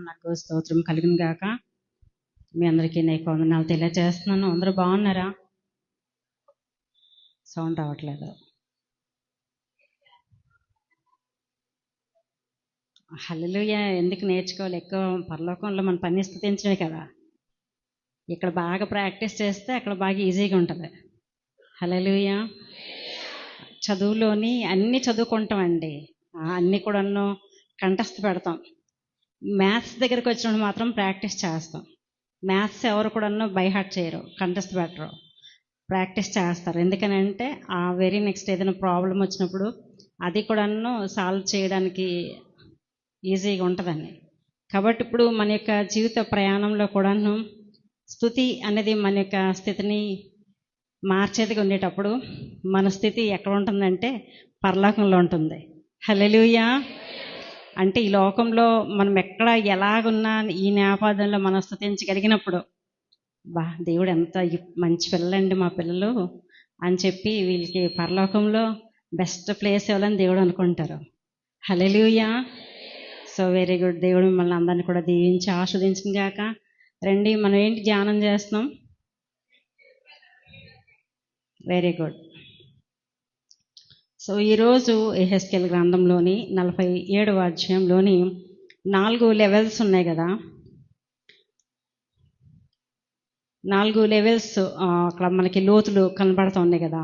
నాకు స్తోత్రం కలిగిన గాక. మీ అందరికీ నేను వందనాలు తెలియజేస్తున్నాను. అందరూ బాగున్నారా? సౌండ్ రావట్లేదు. హల్లెలూయా. ఎందుకు నేర్చుకోవాలి? ఎక్కువ పరలోకంలో మన పని స్తుతించడమే కదా. ఇక్కడ బాగా ప్రాక్టీస్ చేస్తే అక్కడ బాగా ఈజీగా ఉంటుంది. హల్లెలూయా. చదువులోని అన్నీ చదువుకుంటామండి, అన్నీ కూడాను కంఠస్థ పెడతాం. మ్యాథ్స్ దగ్గరికి వచ్చినప్పుడు మాత్రం ప్రాక్టీస్ చేస్తాం. మ్యాథ్స్ ఎవరు కూడాను బై హార్ట్ చేయరు, కంఠస్థ పెట్టరు, ప్రాక్టీస్ చేస్తారు. ఎందుకనంటే ఆ వెరీ నెక్స్ట్ ఏదైనా ప్రాబ్లం వచ్చినప్పుడు అది కూడాను సాల్వ్ చేయడానికి ఈజీగా ఉంటుందని. కాబట్టి ఇప్పుడు మన యొక్క జీవిత ప్రయాణంలో కూడాను స్తుతి అనేది మన యొక్క స్థితిని మార్చేదిగా ఉండేటప్పుడు మన స్థితి ఎక్కడ ఉంటుందంటే పరలోకంలో ఉంటుంది. హల్లెలూయా. అంటే ఈ లోకంలో మనం ఎక్కడ ఎలాగున్నా ఈ నేపథ్యంలో మనం స్తుతించగలిగినప్పుడు, దేవుడు ఎంత మంచి పిల్లలండి మా పిల్లలు అని చెప్పి వీళ్ళకి పరలోకంలో బెస్ట్ ప్లేస్ ఇవ్వాలని దేవుడు అనుకుంటారు. హల్లెలూయా. So very good. దేవుడు మిమ్మల్ని అందరినీ కూడా దీవించి ఆస్వాదించిన గాక. రండి, మనం ఏంటి ధ్యానం చేస్తున్నాం? Very good. సో ఈరోజు యెహెజ్కేలు గ్రంథంలోని 47వ అధ్యాయంలోని 4 లెవెల్స్ ఉన్నాయి కదా. 4 లెవెల్స్ అక్కడ మనకి లోతులు కనబడుతున్నాయి కదా.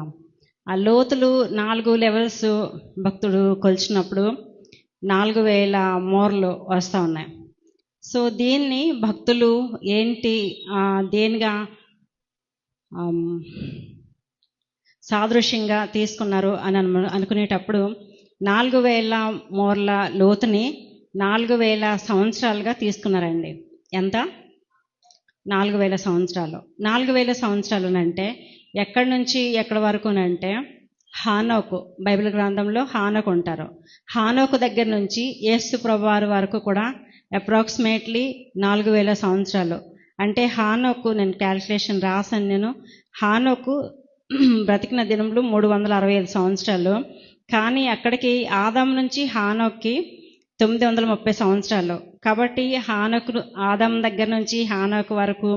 ఆ లోతులు 4 లెవెల్స్ భక్తుడు కొలిచినప్పుడు 4000 మోర్లు వస్తూ ఉన్నాయి. సో దీన్ని భక్తులు ఏంటి దేనిగా సాదృశ్యంగా తీసుకున్నారు అని అనుకునేటప్పుడు 4000 మోర్ల లోతుని 4000 సంవత్సరాలుగా తీసుకున్నారండి. ఎంత? 4000 సంవత్సరాలు. 4000 సంవత్సరాలు అంటే ఎక్కడి నుంచి ఎక్కడి వరకు అంటే హానోకు, బైబిల్ గ్రంథంలో హానోకు ఉంటారు. హానోకు దగ్గర నుంచి యేసు ప్రభువారి వరకు కూడా అప్రాక్సిమేట్లీ 4000 సంవత్సరాలు. అంటే హానోకు, నేను క్యాల్కులేషన్ రాశాను నేను, హానోకు బ్రతికిన దినములు 365 సంవత్సరాలు. కానీ అక్కడికి ఆదాం నుంచి హానోక్కి 930 సంవత్సరాలు. కాబట్టి హానోకు, ఆదాం దగ్గర నుంచి హానోకు వరకు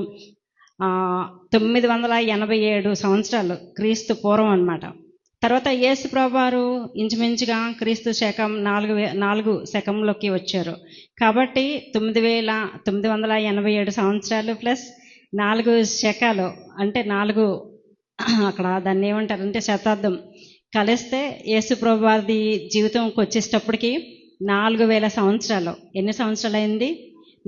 987 సంవత్సరాలు క్రీస్తు పూర్వం అన్నమాట. తర్వాత యేసు ప్రభువారు ఇంచుమించుగా క్రీస్తు శకం 4 శకంలోకి వచ్చారు. కాబట్టి 9987 సంవత్సరాలు ప్లస్ 4 శకాలు అంటే 4, అక్కడ దాన్ని ఏమంటారంటే శతాబ్దం కలిస్తే యేసు ప్రభువారి జీవితంకి వచ్చేటప్పటికి 4000 సంవత్సరాలు. ఎన్ని సంవత్సరాలు అయింది?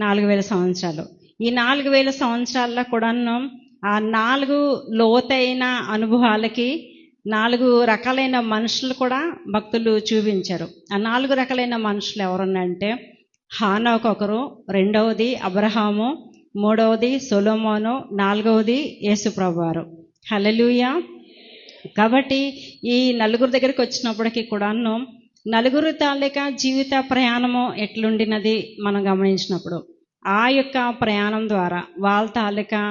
4000 సంవత్సరాలు. ఈ 4000 సంవత్సరాల్లో కూడాను ఆ 4 లోతైన అనుభవాలకి 4 రకాలైన మనుషులు కూడా భక్తులు చూపించారు. ఆ 4 రకాలైన మనుషులు ఎవరన్నంటే హానోకు ఒకరు, రెండవది అబ్రహాము, మూడవది సొలొమోను, నాలుగవది యేసు ప్రభువారు. హల్లెలూయా. కాబట్టి ఈ నలుగురు దగ్గరికి వచ్చినప్పటికీ కూడాను నలుగురు తాలూకా జీవిత ప్రయాణము ఎట్లుండినది మనం గమనించినప్పుడు ఆ యొక్క ప్రయాణం ద్వారా వాళ్ళ తాలూకా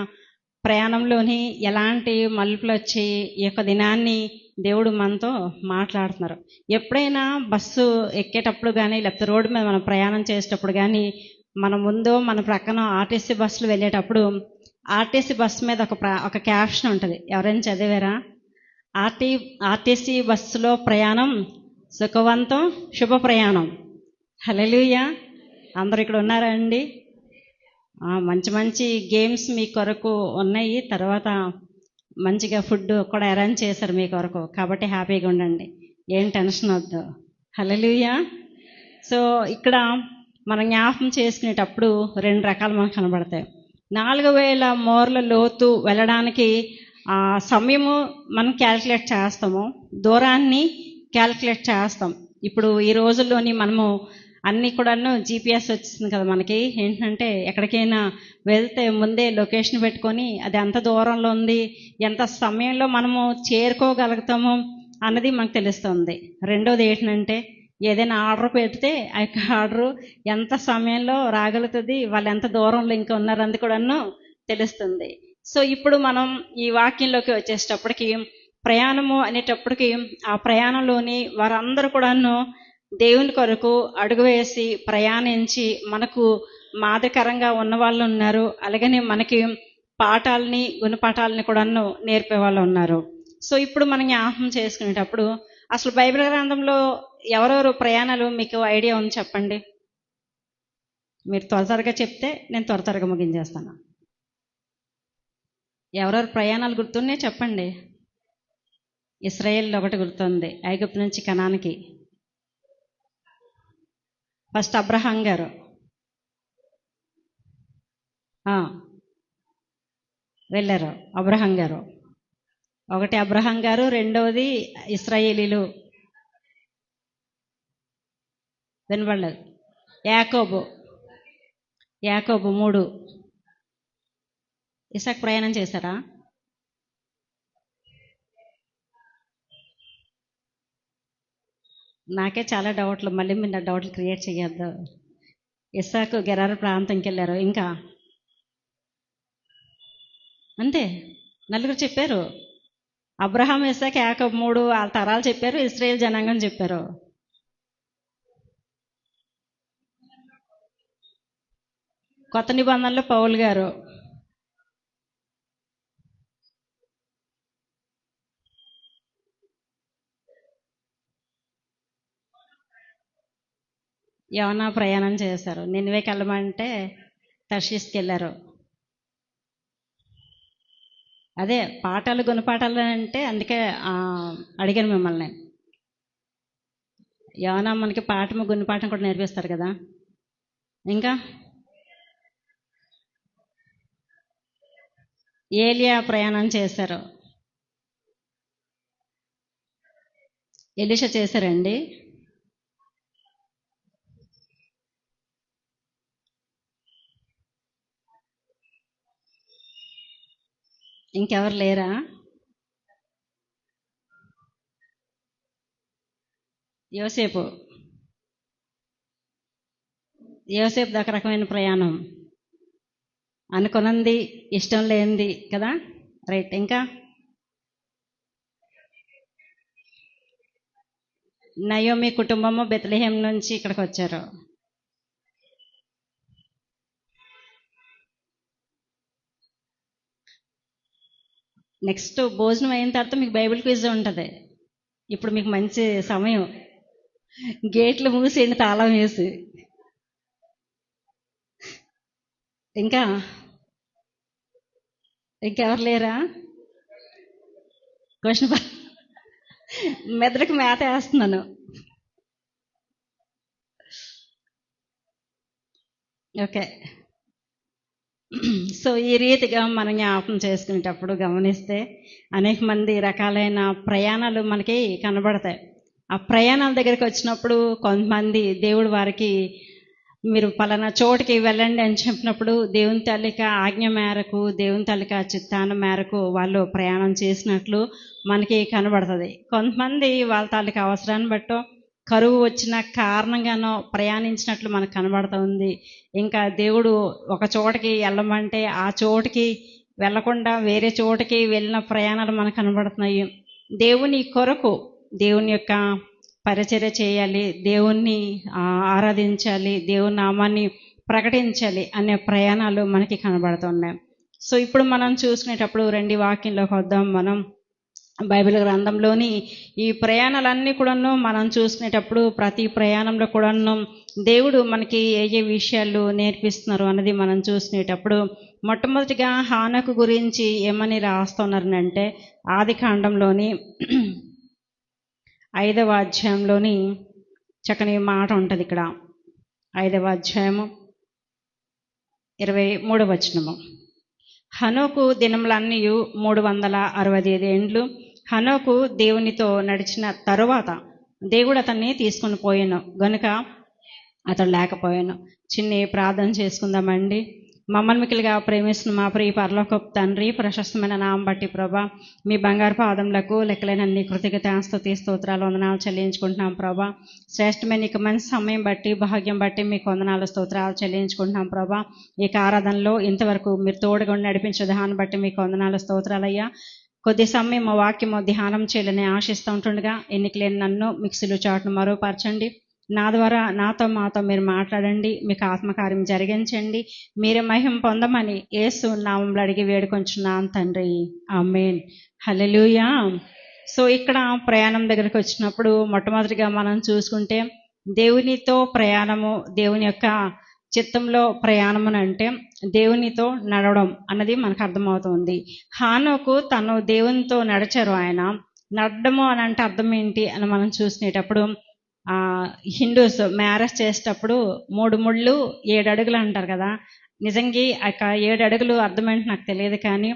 ప్రయాణంలోని ఎలాంటి మలుపులు వచ్చి ఈ యొక్క దినాన్ని దేవుడు మనతో మాట్లాడుతున్నారు. ఎప్పుడైనా బస్సు ఎక్కేటప్పుడు కానీ లేకపోతే రోడ్డు మీద మనం ప్రయాణం చేసేటప్పుడు కానీ మన ముందు మన ప్రక్కన ఆర్టీసీ బస్సులు వెళ్ళేటప్పుడు ఆర్టీసీ బస్సు మీద ఒక క్యాప్షన్ ఉంటుంది. ఎవరైనా చదివారా? ఆర్టీసీ బస్సులో ప్రయాణం సుఖవంతం, శుభ ప్రయాణం. హల్లెలూయా. అందరూ ఇక్కడ ఉన్నారా అండి? మంచి మంచి గేమ్స్ మీ కొరకు ఉన్నాయి. తర్వాత మంచిగా ఫుడ్ కూడా అరేంజ్ చేశారు మీ కొరకు. కాబట్టి హ్యాపీగా ఉండండి, ఏం టెన్షన్ వద్దు. హల్లెలూయా. సో ఇక్కడ మనం జ్ఞాపకం చేసుకునేటప్పుడు 2 రకాలు మనకు కనబడతాయి. 4000 మోర్ల లోతు వెళ్ళడానికి సమయము మనం క్యాల్కులేట్ చేస్తాము, దూరాన్ని క్యాల్కులేట్ చేస్తాం. ఇప్పుడు ఈ రోజుల్లోని మనము అన్నీ కూడాను GPS వచ్చింది కదా మనకి. ఏంటంటే ఎక్కడికైనా వెళ్తే ముందే లొకేషన్ పెట్టుకొని అది ఎంత దూరంలో ఉంది, ఎంత సమయంలో మనము చేరుకోగలుగుతాము అన్నది మనకు తెలుస్తుంది. రెండోది ఏంటంటే ఏదైనా ఆర్డర్ పెడితే ఆ యొక్క ఆర్డరు ఎంత సమయంలో రాగలుగుతుంది, వాళ్ళు ఎంత దూరంలో ఇంకా ఉన్నారు అది కూడాను తెలుస్తుంది. సో ఇప్పుడు మనం ఈ వాక్యంలోకి వచ్చేటప్పటికి ప్రయాణము అనేటప్పటికి ఆ ప్రయాణంలోని వారందరూ కూడాను దేవుని కొరకు అడుగు వేసి ప్రయాణించి మనకు మాదిరికరంగా ఉన్న వాళ్ళు ఉన్నారు, అలాగనే మనకి పాఠాలని గుణపాఠాలని కూడా నేర్పే వాళ్ళు ఉన్నారు. సో ఇప్పుడు మనం జ్ఞాపకం చేసుకునేటప్పుడు అసలు బైబిల్ గ్రంథంలో ఎవరెవరు ప్రయాణాలు మీకు ఐడియా ఉంది చెప్పండి. మీరు త్వరగా చెప్తే నేను త్వరగా ముగించేస్తాను. ఎవరెవరు ప్రయాణాలు గుర్తున్నాయి చెప్పండి. ఇశ్రాయేల్ ఒకటి గుర్తుంది, ఐగుప్తు నుంచి కనానికి. ఫస్ట్ అబ్రహాం గారు వెళ్ళారు. అబ్రహాం గారు ఒకటి, అబ్రహాం గారు. రెండవది ఇశ్రాయేలీలు. వినబడలేదు. యాకోబు. 3. ఇసాక్ ప్రయాణం చేశారా? నాకే చాలా డౌట్లు, మళ్ళీ మీరు డౌట్లు క్రియేట్ చేయొద్దు. ఇసాకు గెరారు ప్రాంతంకి వెళ్ళారు. ఇంకా అంతే, నలుగురు చెప్పారు. అబ్రహాం, ఇసాక్, యాకోబు 3 వాళ్ళ తరాలు చెప్పారు. ఇశ్రాయేల్ జనాంగం చెప్పారు. కొత్త నిబంధనలో పౌలు గారు. యోనా ప్రయాణం చేశారు. నినివేకి వెళ్ళమంటే తర్షీస్కి వెళ్ళారు. అదే పాఠాలు గుణపాఠాలు అంటే అందుకే అడిగాను మిమ్మల్ని. యోనా మనకి పాఠము గుణపాఠం కూడా నేర్పిస్తారు కదా. ఇంకా ఏలియా ప్రయాణం చేశారు. ఎలీషా చేశారండి. ఇంకెవరు లేరా? యోసేపు ఒక రకమైన ప్రయాణం. అనుకున్నది ఇష్టం లేనిది కదా. రైట్. ఇంకా నయోమి కుటుంబము బెత్లెహేం నుంచి ఇక్కడికి వచ్చారు. నెక్స్ట్ భోజనం అయిన తర్వాత మీకు బైబిల్ క్విజ్ ఉంటుంది. ఇప్పుడు మీకు మంచి సమయం. గేట్లు మూసేయండి తాళం వేసి. ఇంకా ఇంకెవరు లేరా? క్వశ్చన్ మెదడుకు మేత వేస్తున్నాను. ఓకే. సో ఈ రీతిగా మనం జ్ఞాపకం చేసుకునేటప్పుడు గమనిస్తే అనేక మంది రకాలైన ప్రయాణాలు మనకి కనబడతాయి. ఆ ప్రయాణాల దగ్గరికి వచ్చినప్పుడు కొంతమంది దేవుడు వారికి మీరు పలానా చోటుకి వెళ్ళండి అని చెప్పినప్పుడు దేవుని తాలూక ఆజ్ఞ మేరకు, దేవుని తాలూక చిత్తాన మేరకు వాళ్ళు ప్రయాణం చేసినట్లు మనకి కనబడుతుంది. కొంతమంది వాళ్ళ తాలూకా అవసరాన్ని బట్టో కరువు వచ్చిన కారణంగానో ప్రయాణించినట్లు మనకు కనబడుతుంది. ఇంకా దేవుడు ఒక చోటకి వెళ్ళమంటే ఆ చోటుకి వెళ్ళకుండా వేరే చోటుకి వెళ్ళిన ప్రయాణాలు మనకు కనబడుతున్నాయి. దేవుని కొరకు దేవుని యొక్క పరిచర్య చేయాలి, దేవుణ్ణి ఆరాధించాలి, దేవుని నామాన్ని ప్రకటించాలి అనే ప్రయాణాలు మనకి కనబడుతున్నాయి. సో ఇప్పుడు మనం చూసుకునేటప్పుడు 2 వాక్యంలోకి వద్దాం. మనం బైబిల్ గ్రంథంలోని ఈ ప్రయాణాలన్నీ కూడాను మనం చూసుకునేటప్పుడు ప్రతి ప్రయాణంలో కూడాను దేవుడు మనకి ఏ విషయాలు నేర్పిస్తున్నారు అన్నది మనం చూసుకునేటప్పుడు మొట్టమొదటిగా హానోకు గురించి ఏమని రాస్తున్నారంటే ఆదికాండంలోని 5వ అధ్యాయంలోని చక్కని మాట ఉంటుంది. ఇక్కడ 5వ అధ్యాయము 23వ వచనము. హనోకు దినములన్నీ 365 ఏండ్లు. హనోకు దేవునితో నడిచిన తరువాత దేవుడు అతన్ని తీసుకుని పోయాను గనుక అతడు లేకపోయాను. చిన్ని ప్రార్థన చేసుకుందామండి. మమ్మల్ని మిక్కిలిగా ప్రేమిస్తున్న మా ప్రియ పరలోకపు తండ్రి, ప్రశస్తమైన నామం బట్టి ప్రభా మీ బంగారు పాదములకు లెక్కలేనన్ని కృతజ్ఞత స్తుతి స్తోత్రాలు వందనాలు చెల్లించుకుంటున్నాం ప్రభా. శ్రేష్టమైన నీకు మంచి సమయం బట్టి భాగ్యం బట్టి మీకు వందనాలు స్తోత్రాలు చెల్లించుకుంటున్నాం ప్రభా. ఈ ఆరాధనలో ఇంతవరకు మీరు తోడుగా నడిపించే దాన్ని బట్టి మీకు వందనాలు స్తోత్రాలయ్యా. కొద్ది సమయం మా వాక్యము ధ్యానం చేయాలని ఆశిస్తూ ఉంటుండగా ఎన్నికలేని నన్ను మిక్సీలు చాటును మరోపరచండి. నా ద్వారా మాతో మీరు మాట్లాడండి, మీకు ఆత్మకార్యం జరిగించండి, మీరే మహిమ పొందమని యేసు నామములో అడిగి వేడుకొంచున్నాను తండ్రి. ఆమేన్. హల్లెలూయా. సో ఇక్కడ ప్రయాణం దగ్గరికి వచ్చినప్పుడు మొట్టమొదటిగా మనం చూసుకుంటే దేవునితో ప్రయాణము, దేవుని యొక్క చిత్తంలో ప్రయాణం అంటే దేవునితో నడవడం అన్నది మనకు అర్థమవుతుంది. హానోకు తను దేవునితో నడిచారు. ఆయన నడడము అని అంటే అర్థం ఏంటి అని మనం చూసినప్పుడు హిందూస్ మ్యారేజ్ చేసేటప్పుడు 3 ముళ్ళు 7 అడుగులు అంటారు కదా. నిజంగా ఆ 7 అడుగులు అర్థం ఏంటి నాకు తెలియదు, కానీ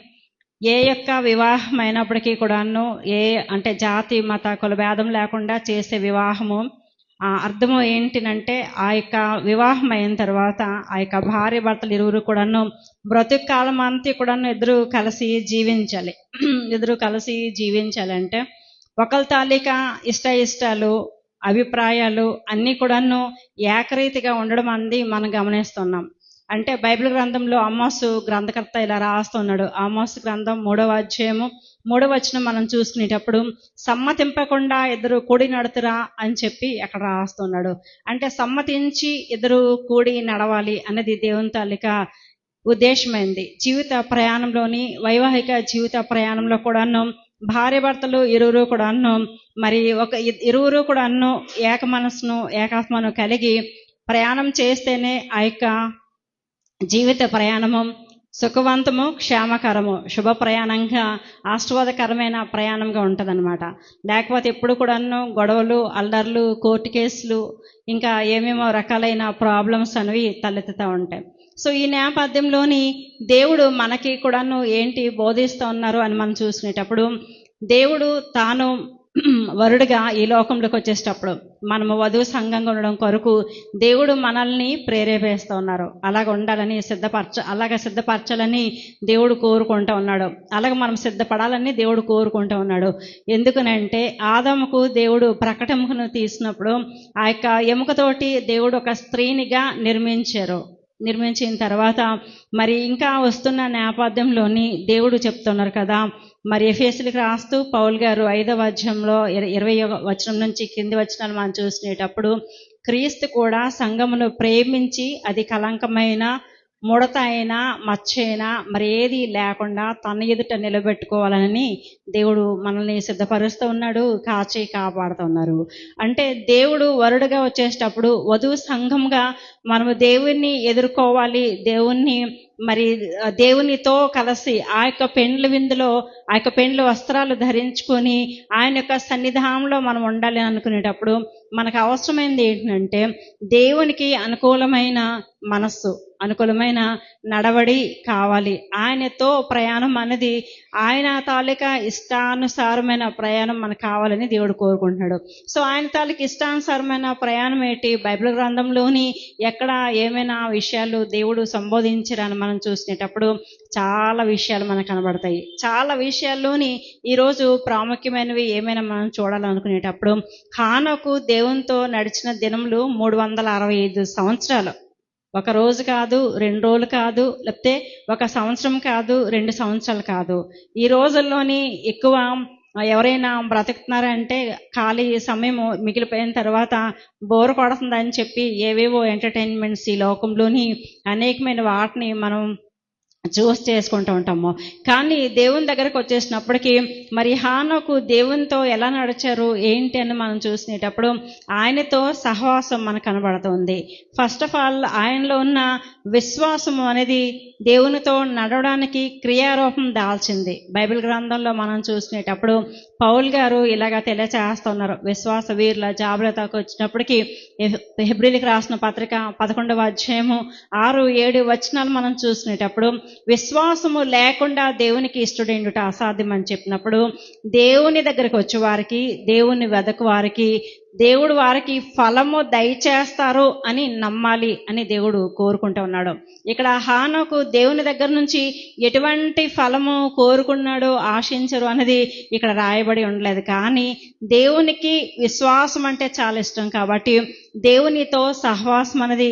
ఏ యొక్క వివాహం అయినప్పటికీ కూడాను అంటే జాతి మత కుల భేదం లేకుండా చేసే వివాహము అర్థము ఏంటినంటే ఆ యొక్క వివాహం అయిన తర్వాత ఆ యొక్క భార్య భర్తలు ఇరువురు కూడాను బ్రతుకు కాలం అంతా కూడాను ఇద్దరు కలిసి జీవించాలి. ఇద్దరు కలిసి జీవించాలంటే ఒకరి తాలూకా ఇష్టాలు అభిప్రాయాలు అన్నీ కూడాను ఏకరీతిగా ఉండడం అనేది మనం గమనిస్తున్నాం. అంటే బైబిల్ గ్రంథంలో ఆమోసు గ్రంథకర్త ఇలా రాస్తున్నాడు. ఆమోసు గ్రంథం 3వ అధ్యాయము 3వ వచనం మనం చూసుకునేటప్పుడు సమ్మతింపకుండా ఇద్దరు కూడి నడుతురా అని చెప్పి అక్కడ రాస్తున్నాడు. అంటే సమ్మతించి ఇద్దరు కూడి నడవాలి అన్నది దేవుని తాలూకా ఉద్దేశమైంది. జీవిత ప్రయాణంలోని వైవాహిక జీవిత ప్రయాణంలో కూడాను భార్య భర్తలు ఇరువురు కూడాను ఇరువురు కూడాను ఏక మనసును ఏకాత్మను కలిగి ప్రయాణం చేస్తేనే ఆ యొక్క జీవిత ప్రయాణము సుఖవంతము, క్షేమకరము, శుభ ప్రయాణంగా ఆశీర్వాదకరమైన ప్రయాణంగా ఉంటుందన్నమాట. లేకపోతే ఎప్పుడు కూడాను గొడవలు, అల్లర్లు, కోర్టు కేసులు, ఇంకా ఏమేమో రకాలైన ప్రాబ్లమ్స్ అనేవి తలెత్తుతూ ఉంటాయి. సో ఈ నేపథ్యంలోని దేవుడు మనకి కూడాను ఏంటి బోధిస్తూ ఉన్నారు అని మనం చూసుకునేటప్పుడు దేవుడు తాను వరుడుగా ఈ లోకంలోకి వచ్చేటప్పుడు మనము వధువు సంఘంగా ఉండడం కొరకు దేవుడు మనల్ని ప్రేరేపిస్తూ ఉన్నారు. అలాగ ఉండాలని సిద్ధపరచాలని దేవుడు కోరుకుంటూ ఉన్నాడు. అలాగ మనం సిద్ధపడాలని దేవుడు కోరుకుంటూ ఉన్నాడు. ఎందుకనంటే ఆదాముకు దేవుడు ప్రకటమును తీసినప్పుడు ఆ యొక్క ఎముకతోటి దేవుడు ఒక స్త్రీనిగా నిర్మించిన తర్వాత మరి ఇంకా వస్తున్న నేపథ్యంలోని దేవుడు చెప్తున్నారు కదా. మరి ఎఫెసీయులకు రాస్తూ పౌలు గారు 5వ అధ్యాయంలో 20వ వచనం నుంచి కింది వచనాలు మనం చూసినప్పుడు క్రీస్తు కూడా సంఘమును ప్రేమించి అది కలంకమైన, ముడత అయినా, మచ్చ అయినా మరి ఏది లేకుండా తన ఎదుట నిలబెట్టుకోవాలని దేవుడు మనల్ని సిద్ధపరుస్తూ ఉన్నాడు, కాపాడుతూ ఉన్నారు. అంటే దేవుడు వరుడుగా వచ్చేటప్పుడు వధువు సంఘంగా మనము దేవుణ్ణి ఎదుర్కోవాలి. దేవునితో కలిసి ఆ యొక్క పెండ్లి విందులో ఆ యొక్క పెండ్లి వస్త్రాలు ధరించుకొని ఆయన యొక్క సన్నిధానంలో మనం ఉండాలి అనుకునేటప్పుడు మనకు అవసరమైనది ఏంటంటే దేవునికి అనుకూలమైన మనస్సు, అనుకూలమైన నడవడి కావాలి. ఆయనతో ప్రయాణం అనేది ఆయన తాలూకా ఇష్టానుసారమైన ప్రయాణం మనకు కావాలని దేవుడు కోరుకుంటున్నాడు. సో ఆయన తాలూకా ఇష్టానుసారమైన ప్రయాణం ఏంటి? బైబిల్ గ్రంథంలోని ఎక్కడ ఏమైనా విషయాలు దేవుడు సంబోధించారని మనం చూసినప్పుడు చాలా విషయాలు మనకు కనబడతాయి. చాలా విషయాల్లోని ఈరోజు ప్రాముఖ్యమైనవి ఏమైనా మనం చూడాలనుకునేటప్పుడు హానోకు దేవునితో నడిచిన దినములు 365 సంవత్సరాలు. ఒక రోజు కాదు, 2 రోజులు కాదు, లేకపోతే 1 సంవత్సరం కాదు, 2 సంవత్సరాలు కాదు. ఈ రోజుల్లోని ఎక్కువ ఎవరైనా బ్రతుకుతున్నారంటే ఖాళీ సమయం మిగిలిపోయిన తర్వాత బోర్ కొడుతుందని చెప్పి ఏవేవో ఎంటర్టైన్మెంట్స్ ఈ లోకంలోని అనేకమైన వాటిని మనం చూస్ చేసుకుంటూ ఉంటాము. కానీ దేవుని దగ్గరకు వచ్చేసినప్పటికీ మరి హానోకు దేవునితో ఎలా నడిచారు ఏంటి అని మనం చూసినప్పుడు ఆయనతో సహవాసం మనకు కనబడుతుంది. ఫస్ట్ ఆఫ్ ఆల్ ఆయనలో ఉన్న విశ్వాసం అనేది దేవునితో నడవడానికి క్రియారూపం దాల్చింది. బైబిల్ గ్రంథంలో మనం చూసినప్పుడు పౌలు గారు ఇలాగా తెలియచేస్తున్నారు. విశ్వాస వీరుల జాబితాకు వచ్చినప్పటికీ హెబ్రీలకు రాసిన పత్రిక 11వ అధ్యాయము 6-7 వచనాలు మనం చూసినప్పుడు విశ్వాసము లేకుండా దేవునికి ఇష్టడేండుట అసాధ్యం అని చెప్పినప్పుడు దేవుని దగ్గరికి వచ్చే వారికి, దేవుని వెదకు వారికి దేవుడు వారికి ఫలము దయచేస్తారు అని నమ్మాలి అని దేవుడు కోరుకుంటూ ఉన్నాడు. ఇక్కడ హానోకు దేవుని దగ్గర నుంచి ఎటువంటి ఫలము కోరుకున్నాడో ఆశించరు అనేది ఇక్కడ రాయబడి ఉండలేదు. కానీ దేవునికి విశ్వాసం అంటే చాలా ఇష్టం కాబట్టి దేవునితో సహవాసం అనేది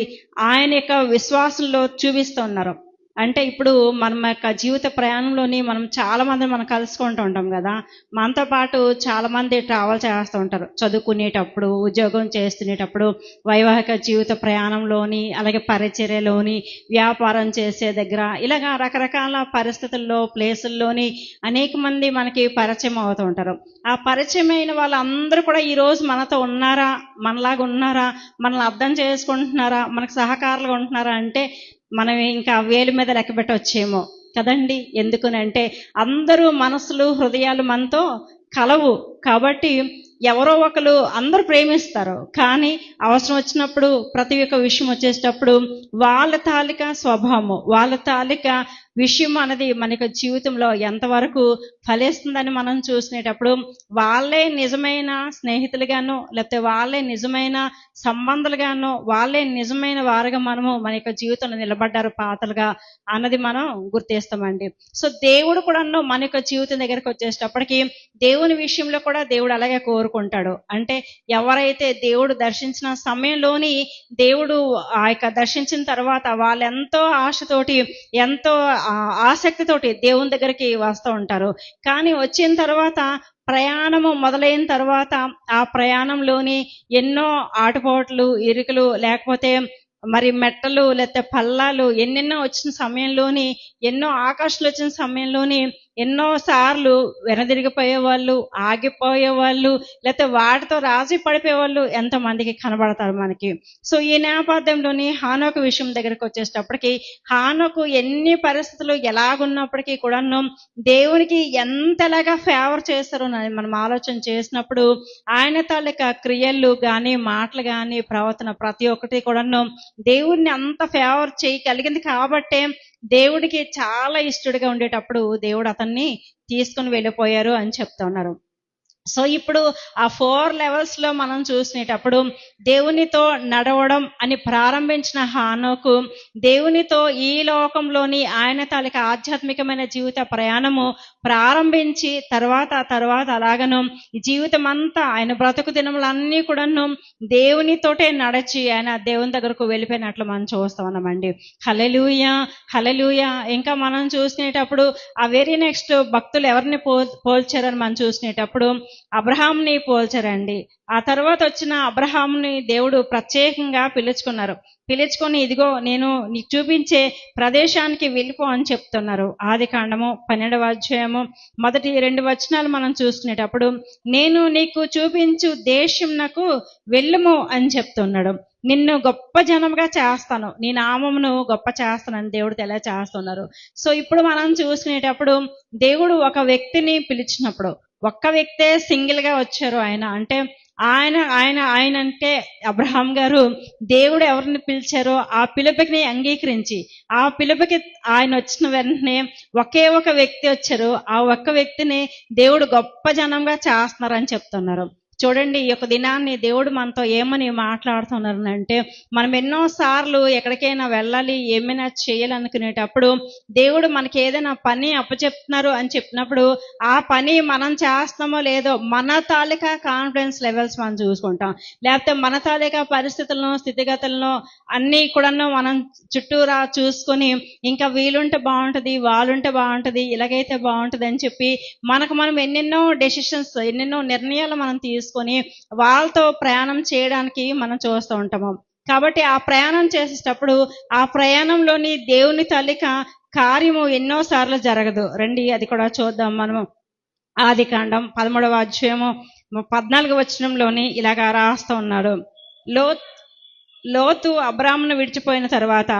ఆయన యొక్క విశ్వాసంలో చూపిస్తూ ఉన్నారు. అంటే ఇప్పుడు మన యొక్క జీవిత ప్రయాణంలోని మనం చాలా మందిని మనం కలుసుకుంటూ ఉంటాం కదా. మనతో పాటు చాలా మంది ట్రావెల్ చేస్తూ ఉంటారు, చదువుకునేటప్పుడు, ఉద్యోగం చేస్తునేటప్పుడు, వైవాహిక జీవిత ప్రయాణంలోని, అలాగే పరిచర్యలోని, వ్యాపారం చేసే దగ్గర, ఇలాగా రకరకాల పరిస్థితుల్లో, ప్లేసుల్లోని అనేక మంది మనకి పరిచయం అవుతూ ఉంటారు. ఆ పరిచయమైన వాళ్ళందరూ కూడా ఈరోజు మనతో ఉన్నారా, మనలాగా ఉన్నారా, మనల్ని అర్థం చేసుకుంటున్నారా, మనకు సహకారులుగా ఉంటున్నారా అంటే మనం ఇంకా వేలు మీద లెక్క పెట్టవచ్చేమో కదండి. ఎందుకనంటే అందరూ మనసులు, హృదయాలు మనతో కలవు. కాబట్టి ఎవరో ఒకరు అందరూ ప్రేమిస్తారు, కానీ అవసరం వచ్చినప్పుడు, ప్రతి ఒక్క విషయం వచ్చేటప్పుడు వాళ్ళ తాలూకా స్వభావము, వాళ్ళ తాలూకా విషయం అనేది మన యొక్క జీవితంలో ఎంతవరకు ఫలిస్తుందని మనం చూసినప్పుడు వాళ్ళే నిజమైన స్నేహితులుగాను, లేకపోతే వాళ్ళే నిజమైన సంబంధాలుగాను, వాళ్ళే నిజమైన వారుగా మనము మన యొక్క జీవితంలో నిలబడ్డారు పాతలుగా అన్నది మనం గుర్తిస్తామండి. సో దేవుడు కూడా మన యొక్క జీవితం దగ్గరకు వచ్చేటప్పటికి దేవుని విషయంలో కూడా దేవుడు అలాగే కోరుకుంటాడు. అంటే ఎవరైతే దేవుడు దర్శించిన సమయంలోని దేవుడు ఆ యొక్క దర్శించిన తర్వాత వాళ్ళు ఎంతో ఆశతోటి, ఎంతో ఆసక్తితోటి దేవుని దగ్గరికి వస్తూ ఉంటారు. కానీ వచ్చిన తర్వాత, ప్రయాణము మొదలైన తర్వాత, ఆ ప్రయాణంలోని ఎన్నో ఆటుపోట్లు, ఇరుకులు, లేకపోతే మరి మెట్టలు, లేకపోతే పల్లాలు ఎన్నెన్నో వచ్చిన సమయంలోని, ఎన్నో ఆకర్షణలు వచ్చిన సమయంలోని ఎన్నో సార్లు వెనదిరిగిపోయేవాళ్ళు, ఆగిపోయేవాళ్ళు, లేకపోతే వాటితో రాజీ పడిపోయేవాళ్ళు ఎంతమందికి కనబడతారు మనకి. సో ఈ నేపథ్యంలోని హానోకు విషయం దగ్గరికి వచ్చేటప్పటికి, హానోకు ఎన్ని పరిస్థితులు ఎలాగున్నప్పటికీ కూడాను దేవునికి ఎంతలాగా ఫేవర్ చేస్తారో మనం ఆలోచన చేసినప్పుడు, ఆయన తాలూకా క్రియలు కానీ, మాటలు కానీ, ప్రవర్తన ప్రతి ఒక్కటి కూడాను దేవుడిని అంత ఫేవర్ చేయగలిగింది కాబట్టే దేవుడికి చాలా ఇష్టడిగా ఉండేటప్పుడు దేవుడు అతన్ని తీసుకుని వెళ్ళిపోయారు అని చెప్తా ఉన్నారు. సో ఇప్పుడు ఆ 4 levels లో మనం చూసినప్పుడు దేవునితో నడవడం అని ప్రారంభించిన హానోకు దేవునితో ఈ లోకంలోని ఆయన తాలూకా ఆధ్యాత్మికమైన జీవిత ప్రయాణము ప్రారంభించి తర్వాత అలాగను ఈ జీవితం అంతా ఆయన బ్రతుకు దినములన్నీ కూడాను దేవునితోటే నడిచి ఆయన దేవుని దగ్గరకు వెళ్ళిపోయినట్లు మనం చూస్తా ఉన్నామండి. హల్లెలూయా, హల్లెలూయా. ఇంకా మనం చూసినప్పుడు ఆ వెరీ నెక్స్ట్ భక్తులు ఎవరిని పోల్చారని మనం చూసినప్పుడు అబ్రహాంని పోల్చారండి. ఆ తర్వాత వచ్చిన అబ్రహాంని దేవుడు ప్రత్యేకంగా పిలుచుకొని ఇదిగో నేను నీకు చూపించే ప్రదేశానికి వెళ్ళిపో అని చెప్తున్నారు. ఆదికాండము 12వ అధ్యాయము మొదటి 2 వచనాలు మనం చూసుకునేటప్పుడు, నేను నీకు చూపించు దేశంనకు వెళ్ళుము అని చెప్తున్నాడు. నిన్ను గొప్ప జనముగా చేస్తాను, నీ నామమును గొప్ప చేస్తానని దేవుడు తెలియచేస్తున్నారు. సో ఇప్పుడు మనం చూసుకునేటప్పుడు దేవుడు ఒక వ్యక్తిని పిలిచినప్పుడు, ఒక్క వ్యక్తే సింగిల్ గా వచ్చారు. ఆయన అంటే ఆయన అంటే అబ్రహాం గారు దేవుడు ఎవరిని పిలిచారో ఆ పిలుపుని అంగీకరించి, ఆ పిలుపుకి ఆయన వచ్చిన వెంటనే ఒకే ఒక వ్యక్తి వచ్చారు. ఆ ఒక్క వ్యక్తిని దేవుడు గొప్ప జనంగా చేస్తున్నారని చెప్తున్నారు. చూడండి, ఈ యొక్క దినాన్ని దేవుడు మనతో ఏమని మాట్లాడుతున్నారు అంటే, మనం ఎన్నోసార్లు ఎక్కడికైనా వెళ్ళాలి, ఏమైనా చేయాలనుకునేటప్పుడు దేవుడు మనకి ఏదైనా పని అప్పచెప్తున్నారు అని చెప్పినప్పుడు ఆ పని మనం చేస్తామో లేదో మన తాలూకా కాన్ఫిడెన్స్ లెవెల్స్ మనం చూసుకుంటాం, లేకపోతే మన తాలూకా పరిస్థితులను, స్థితిగతులను అన్నీ కూడాను మనం చుట్టూరా చూసుకొని, ఇంకా వీలుంటే బాగుంటుంది, వాళ్ళుంటే బాగుంటుంది, ఇలాగైతే బాగుంటుంది అని చెప్పి మనకు మనం ఎన్నెన్నో డెసిషన్స్, ఎన్నెన్నో నిర్ణయాలు మనం తీసుకొని వాళ్ళతో ప్రయాణం చేయడానికి మనం చూస్తూ ఉంటాము. కాబట్టి ఆ ప్రయాణం చేసేటప్పుడు ఆ ప్రయాణంలోని దేవుని తాలూకా కార్యము ఎన్నోసార్లు జరగదు. రండి అది కూడా చూద్దాం మనము. ఆదికాండం 13వ అధ్యాయము 14వ వచనంలోని ఇలాగా రాస్తూ ఉన్నాడు. లోతు అబ్రామును విడిచిపోయిన తర్వాత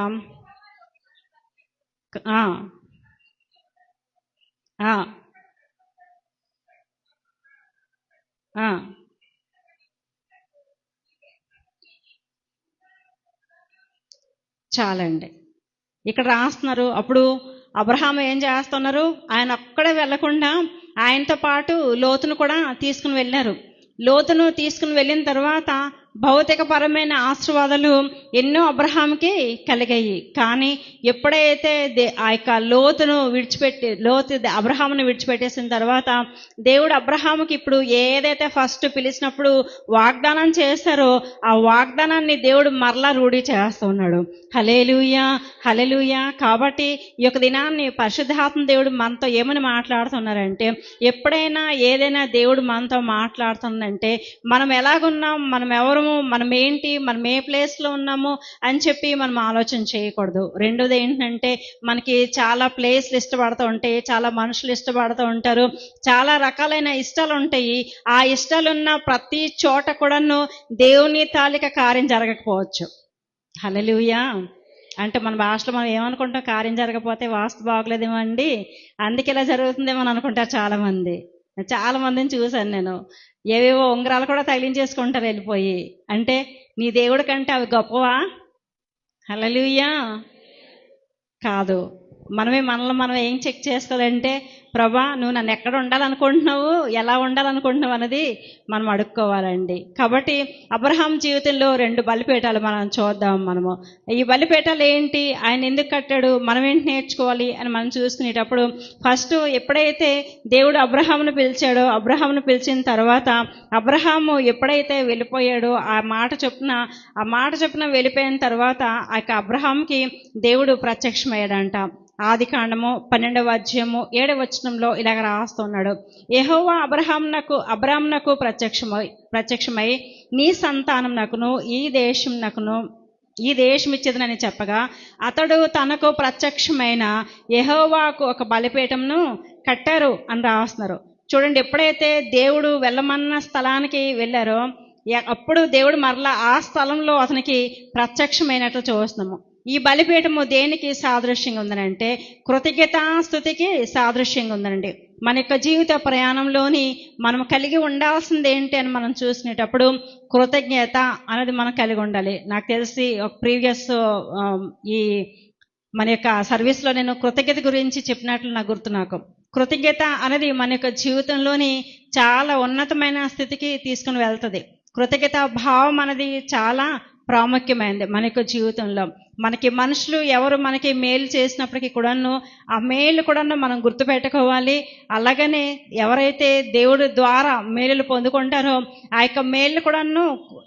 చాలండి, ఇక్కడ రాస్తున్నారు. అప్పుడు అబ్రహాం ఏం చేస్తున్నారు, ఆయన ఒక్కడే వెళ్లకుండా ఆయనతో పాటు లోతును కూడా తీసుకుని వెళ్ళారు. లోతును తీసుకుని వెళ్ళిన తర్వాత భౌతికపరమైన ఆశీర్వాదాలు ఎన్నో అబ్రహాంకి కలిగాయి. కానీ ఎప్పుడైతే ఆ యొక్క లోతు అబ్రహామును విడిచిపెట్టేసిన తర్వాత దేవుడు అబ్రహాముకి ఇప్పుడు ఏదైతే ఫస్ట్ పిలిచినప్పుడు వాగ్దానం చేస్తారో ఆ వాగ్దానాన్ని దేవుడు మరలా రూఢి చేస్తున్నాడు. హల్లెలూయా, హల్లెలూయా. కాబట్టి ఈ యొక్క దినాన్ని పరిశుద్ధాత్మ దేవుడు మనతో ఏమని మాట్లాడుతున్నారంటే, ఎప్పుడైనా ఏదైనా దేవుడు మనతో మాట్లాడుతుందంటే మనం ఎలాగున్నాం, మనం ఎవరము, మనం ఏంటి, మనం ఏ ప్లేస్లో ఉన్నాము అని చెప్పి మనం ఆలోచన చేయకూడదు. రెండోది ఏంటంటే, మనకి చాలా ప్లేస్లు ఇష్టపడుతూ ఉంటాయి, చాలా మనుషులు ఇష్టపడుతూ ఉంటారు, చాలా రకాలైన ఇష్టాలు ఉంటాయి. ఆ ఇష్టాలున్న ప్రతి చోట కూడాను దేవుని తాలూకా కార్యం జరగకపోవచ్చు. హల్లెలూయా. అంటే మన భాషలో మనం ఏమనుకుంటాం, కార్యం జరగకపోతే వాస్తు బాగలేదేమో అండి, అందుకే ఇలా జరుగుతుందేమో అని అనుకుంటారు చాలా మందిని చూశాను నేను. ఏవేవో ఉంగరాలు కూడా తగిలించేసుకుంటారు వెళ్ళిపోయి. అంటే నీ దేవుడి కంటే అవి గొప్పవా? హల్లెలూయా. కాదు. మనల్ని మనం ఏం చెక్ చేసుకోవాలంటే, ప్రభా నువ్వు నన్ను ఎక్కడ ఉండాలనుకుంటున్నావు, ఎలా ఉండాలనుకుంటున్నావు అన్నది మనం అడుక్కోవాలండి. కాబట్టి అబ్రహాం జీవితంలో 2 బలిపీఠాలు మనం చూద్దాం. ఈ బలిపీఠాలు ఏంటి, ఆయన ఎందుకు కట్టాడు, మనం ఏంటి నేర్చుకోవాలి అని మనం చూసుకునేటప్పుడు, ఫస్ట్ ఎప్పుడైతే దేవుడు అబ్రహామును పిలిచిన తర్వాత అబ్రహాము ఎప్పుడైతే వెళ్ళిపోయాడో ఆ మాట చొప్పున వెళ్ళిపోయిన తర్వాత ఆ యొక్క అబ్రహాంకి దేవుడు ప్రత్యక్షమయ్యాడంట. ఆదికాండము 12వ అధ్యాయము 7వ వచనంలో ఇలాగ రాస్తున్నాడు, యెహోవా అబ్రహామునకు ప్రత్యక్షమై నీ సంతానమునకును ఈ దేశం ఇచ్చేదనని చెప్పగా, అతడు తనకు ప్రత్యక్షమైన యెహోవాకు ఒక బలిపీఠంను కట్టారు అని రాస్తున్నారు. చూడండి, ఎప్పుడైతే దేవుడు వెళ్ళమన్న స్థలానికి వెళ్ళారో అప్పుడు దేవుడు మరలా ఆ స్థలంలో అతనికి ప్రత్యక్షమైనట్లు చూస్తున్నాము. ఈ బలిపీఠము దేనికి సాదృశ్యంగా ఉందనంటే, కృతజ్ఞతాస్తుతికి సాదృశ్యంగా ఉందండి. మన యొక్క జీవిత ప్రయాణంలోని మనం కలిగి ఉండాల్సింది ఏంటి అని మనం చూసినప్పుడు కృతజ్ఞత అనేది మనం కలిగి ఉండాలి. నాకు తెలిసి ఒక ప్రీవియస్ ఈ మన యొక్క సర్వీస్లో నేను కృతజ్ఞత గురించి చెప్పినట్లు నాకు గుర్తు. కృతజ్ఞత అనేది మన యొక్క జీవితంలోని చాలా ఉన్నతమైన స్థితికి తీసుకుని వెళ్తుంది. కృతజ్ఞత భావం అనేది చాలా ప్రాముఖ్యమైనది మన యొక్క జీవితంలో. మనకి మనుషులు ఎవరు మనకి మేలు చేసినప్పటికీ కూడాను ఆ మేలు కూడాను మనం గుర్తుపెట్టుకోవాలి. అలాగనే ఎవరైతే దేవుడి ద్వారా మేలులు పొందుకుంటారో ఆ యొక్క మేలు కూడాను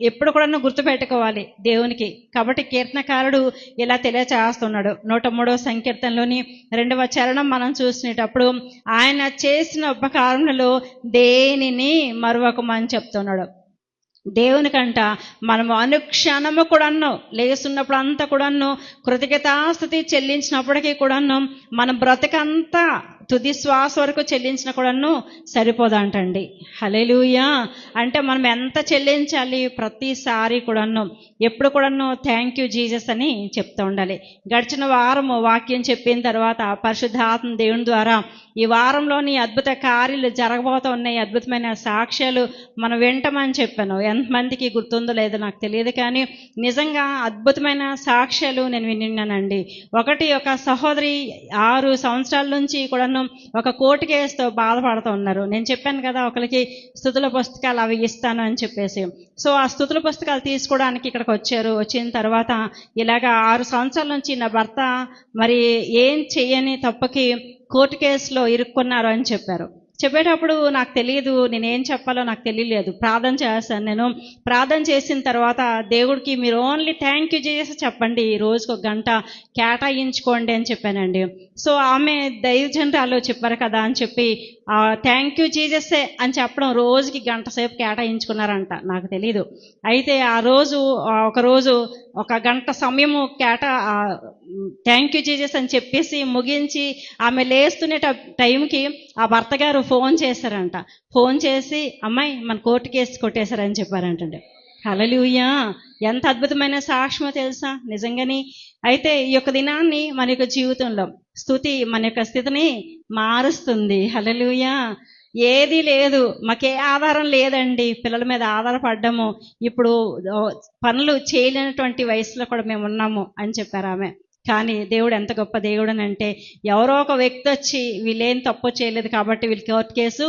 ఎప్పుడు కూడాను గుర్తుపెట్టుకోవాలి దేవునికి. కాబట్టి కీర్తనకారుడు ఇలా తెలియచేస్తున్నాడు. 103వ సంకీర్తనలోని 2వ చరణం మనం చూసినప్పుడు, ఆయన చేసిన ఉపకారములలో దేనిని మరువకమని చెప్తున్నాడు. దేవునికంట మనము అనుక్షణము కూడాను లేస్తున్నప్పుడు అంతా కూడాను కృతజ్ఞతాస్తుతి చెల్లించినప్పటికీ కూడాను మన బ్రతకంతా తుది శ్వాస వరకు చెల్లించిన కూడాను సరిపోదంటండి. హల్లెలూయా. అంటే మనం ఎంత చెల్లించాలి, ప్రతిసారి కూడాను ఎప్పుడు కూడాను థ్యాంక్ యూ జీసస్ అని చెప్తూ ఉండాలి. గడిచిన వారము వాక్యం చెప్పిన తర్వాత పరిశుద్ధాత్మ దేవుని ద్వారా ఈ వారంలోని అద్భుత కార్యాలు జరగబోతూ ఉన్నాయి. అద్భుతమైన సాక్ష్యాలు మనం వింటామని చెప్పాను. ఎంతమందికి గుర్తుందో లేదో నాకు తెలియదు, కానీ నిజంగా అద్భుతమైన సాక్ష్యాలు నేను విన్నానండి. ఒక సహోదరి 6 సంవత్సరాల నుంచి కూడా ఒక కోర్టు కేసుతో బాధపడుతూ ఉన్నారు. నేను చెప్పాను కదా ఒకరికి స్తుతుల పుస్తకాలు అవి ఇస్తాను అని చెప్పేసి. సో ఆ స్తుతుల పుస్తకాలు తీసుకోవడానికి ఇక్కడికి వచ్చారు. వచ్చిన తర్వాత ఇలాగా 6 సంవత్సరాల నుంచి నా భర్త మరి ఏం చెయ్యని తప్పకి కోర్టు కేసులో ఇరుక్కున్నారు అని చెప్పేటప్పుడు నాకు తెలియదు, నేనేం చెప్పాలో నాకు తెలియలేదు. ప్రార్థన చేశాను. నేను ప్రార్థన చేసిన తర్వాత దేవుడికి మీరు ఓన్లీ థ్యాంక్ యూ చేసి చెప్పండి, రోజుకు 1 గంట కేటాయించుకోండి అని చెప్పానండి. సో ఆమె దైవజనురాలు చెప్పారు కదా అని చెప్పి థ్యాంక్ యూ జీససే అని చెప్పడం రోజుకి 1 గంట సేపు కేటాయించుకున్నారంట. నాకు తెలీదు. అయితే ఒకరోజు 1 గంట సమయము థ్యాంక్ యూ జీసస్ అని చెప్పేసి ముగించి ఆమె లేస్తున్న టైంకి ఆ భర్త గారు ఫోన్ చేశారంట. ఫోన్ చేసి అమ్మాయి మన కోర్టు కేసు కొట్టేశారని చెప్పారంటండి. హల్లెలూయా. ఎంత అద్భుతమైన సాక్ష్యమో తెలుసా నిజంగాని. అయితే ఈ యొక్క దినాన్ని మన యొక్క జీవితంలో స్తుతి మన యొక్క స్థితిని మారుస్తుంది. హల్లెలూయా. ఏది లేదు, మాకే ఆధారం లేదండి, పిల్లల మీద ఆధారపడ్డాము, ఇప్పుడు పనులు చేయలేనటువంటి వయసులో కూడా మేము ఉన్నాము అని చెప్పారు ఆమె. కానీ దేవుడు ఎంత గొప్ప దేవుడు అని అంటే, ఎవరో ఒక వ్యక్తి వచ్చి వీళ్ళేం తప్పు చేయలేదు కాబట్టి వీళ్ళు కోర్టు కేసు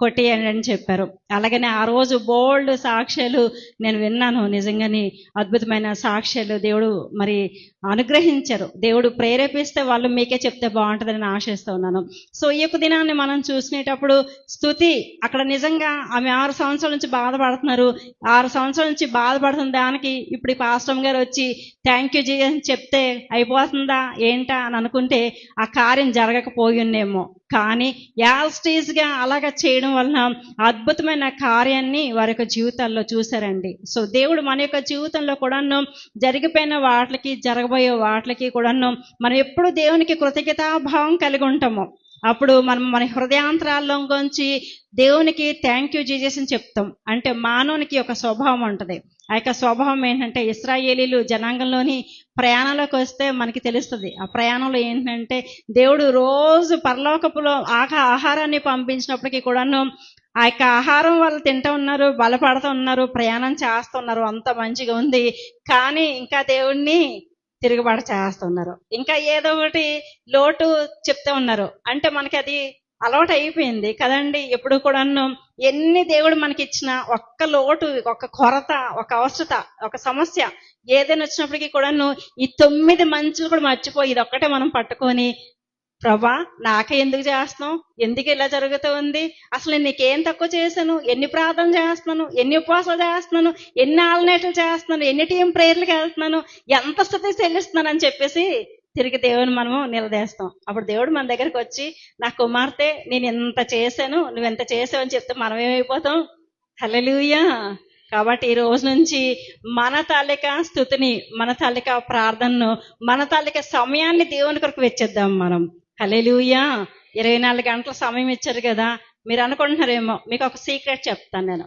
కొట్టేయండి అని చెప్పారు. అలాగనే ఆ రోజు బోల్డ్ సాక్ష్యాలు నేను విన్నాను. నిజంగానే అద్భుతమైన సాక్ష్యాలు దేవుడు మరి అనుగ్రహించారు. దేవుడు ప్రేరేపిస్తే వాళ్ళు మీకే చెప్తే బాగుంటుందని నేను ఆశిస్తూ ఉన్నాను. సో ఈ యొక్క దినాన్ని మనం చూసినప్పుడు స్తుతి అక్కడ నిజంగా ఆమె 6 సంవత్సరాల నుంచి బాధపడుతున్నారు. 6 సంవత్సరాల నుంచి బాధపడుతున్న దానికి ఇప్పుడు ఈ పాస్టర్ గారు వచ్చి థ్యాంక్ యూ జీసస్ అని చెప్తే అయిపోతుందా ఏంటా అని అనుకుంటే ఆ కార్యం జరగకపోయిందేమో. కానీ యాస్టీజ్గా అలాగా చేయడం వలన అద్భుతమైన కార్యాన్ని వారి యొక్క జీవితాల్లో చూశారండి. సో దేవుడు మన యొక్క జీవితంలో కూడాను జరిగిపోయిన వాటికి జరగబోయే వాటికి కూడాను మనం ఎప్పుడు దేవునికి కృతజ్ఞతాభావం కలిగి ఉంటాము. అప్పుడు మనం మన హృదయాంతరాల్లోంచి దేవునికి థ్యాంక్ యూ జీసస్ అని చెప్తాం. అంటే మానవునికి ఒక స్వభావం ఉంటుంది. ఆ యొక్క స్వభావం ఏంటంటే, ఇశ్రాయేలీలు జనాంగంలోని ప్రయాణంలోకి వస్తే మనకి తెలుస్తుంది. ఆ ప్రయాణంలో ఏంటంటే దేవుడు రోజు పరలోకపులో ఆహారాన్ని పంపించినప్పటికీ కూడాను ఆ యొక్క ఆహారం వాళ్ళు తింటూ ఉన్నారు, బలపడుతూ ఉన్నారు, ప్రయాణం చేస్తున్నారు, అంత మంచిగా ఉంది. కానీ ఇంకా దేవుణ్ణి తిరుగుబాటు చేస్తున్నారు. ఇంకా ఏదో ఒకటి లోటు చెప్తూ ఉన్నారు. అంటే మనకి అది అలవాటు అయిపోయింది కదండి. ఎప్పుడు కూడాను ఎన్ని దేవుడు మనకి ఇచ్చిన ఒక్క లోటు, ఒక కొరత, ఒక అవసరత, ఒక సమస్య ఏదైనా వచ్చినప్పటికీ కూడాను ఈ 9 మంచులు కూడా మర్చిపోయి ఇది ఒక్కటే మనం పట్టుకొని, ప్రభా నాకే ఎందుకు చేస్తున్నావు, ఎందుకు ఇలా జరుగుతూ ఉంది, అసలు నేను నీకేం తక్కువ చేశాను, ఎన్ని ప్రార్థన చేస్తున్నాను, ఎన్ని ఉపవాసాలు చేస్తున్నాను, ఎన్ని ఆల్నేట్లు చేస్తున్నాను, ఎన్ని టీం ప్రేయర్లకు వెళ్తున్నాను, ఎంత స్థితి చెల్లిస్తున్నాను అని చెప్పేసి తిరిగి దేవుని మనము నిలదీస్తాం. అప్పుడు దేవుడు మన దగ్గరికి వచ్చి, నా కుమార్తె నేను ఎంత చేశాను, నువ్వెంత చేసావు అని చెప్తే మనం ఏమైపోతాం? హల్లెలూయా. కాబట్టి ఈ రోజు నుంచి మన తాలూకా స్తుతిని, మన తాలూకా ప్రార్థనను, మన తాలూకా సమయాన్ని దేవుని కొరకు వెచ్చేద్దాం మనం. హల్లెలూయా. 24 గంటల సమయం ఇచ్చారు కదా. మీరు అనుకుంటున్నారేమో, మీకు ఒక సీక్రెట్ చెప్తాను నేను.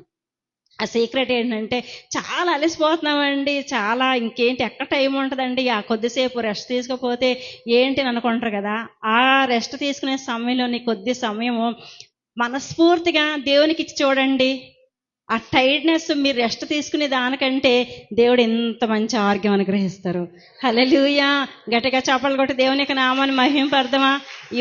ఆ సీక్రెట్ ఏంటంటే, చాలా అలసిపోతున్నామండి, చాలా ఇంకేంటి ఎక్కడ టైం ఉంటుందండి, ఆ కొద్దిసేపు రెస్ట్ తీసుకోకపోతే ఏంటి అని అనుకుంటారు కదా. ఆ రెస్ట్ తీసుకునే సమయంలోని కొద్ది సమయము మనస్ఫూర్తిగా దేవునికి ఇచ్చి చూడండి. ఆ టైర్డ్నెస్ మీరు రెస్ట్ తీసుకునే దానికంటే దేవుడు ఎంత మంచి ఆరోగ్యం అనుగ్రహిస్తారు. హల్లెలూయా. గట్టిగా చప్పట్లు కొట్టి దేవుని యొక్క నామాన్ని మహిమపడదామా.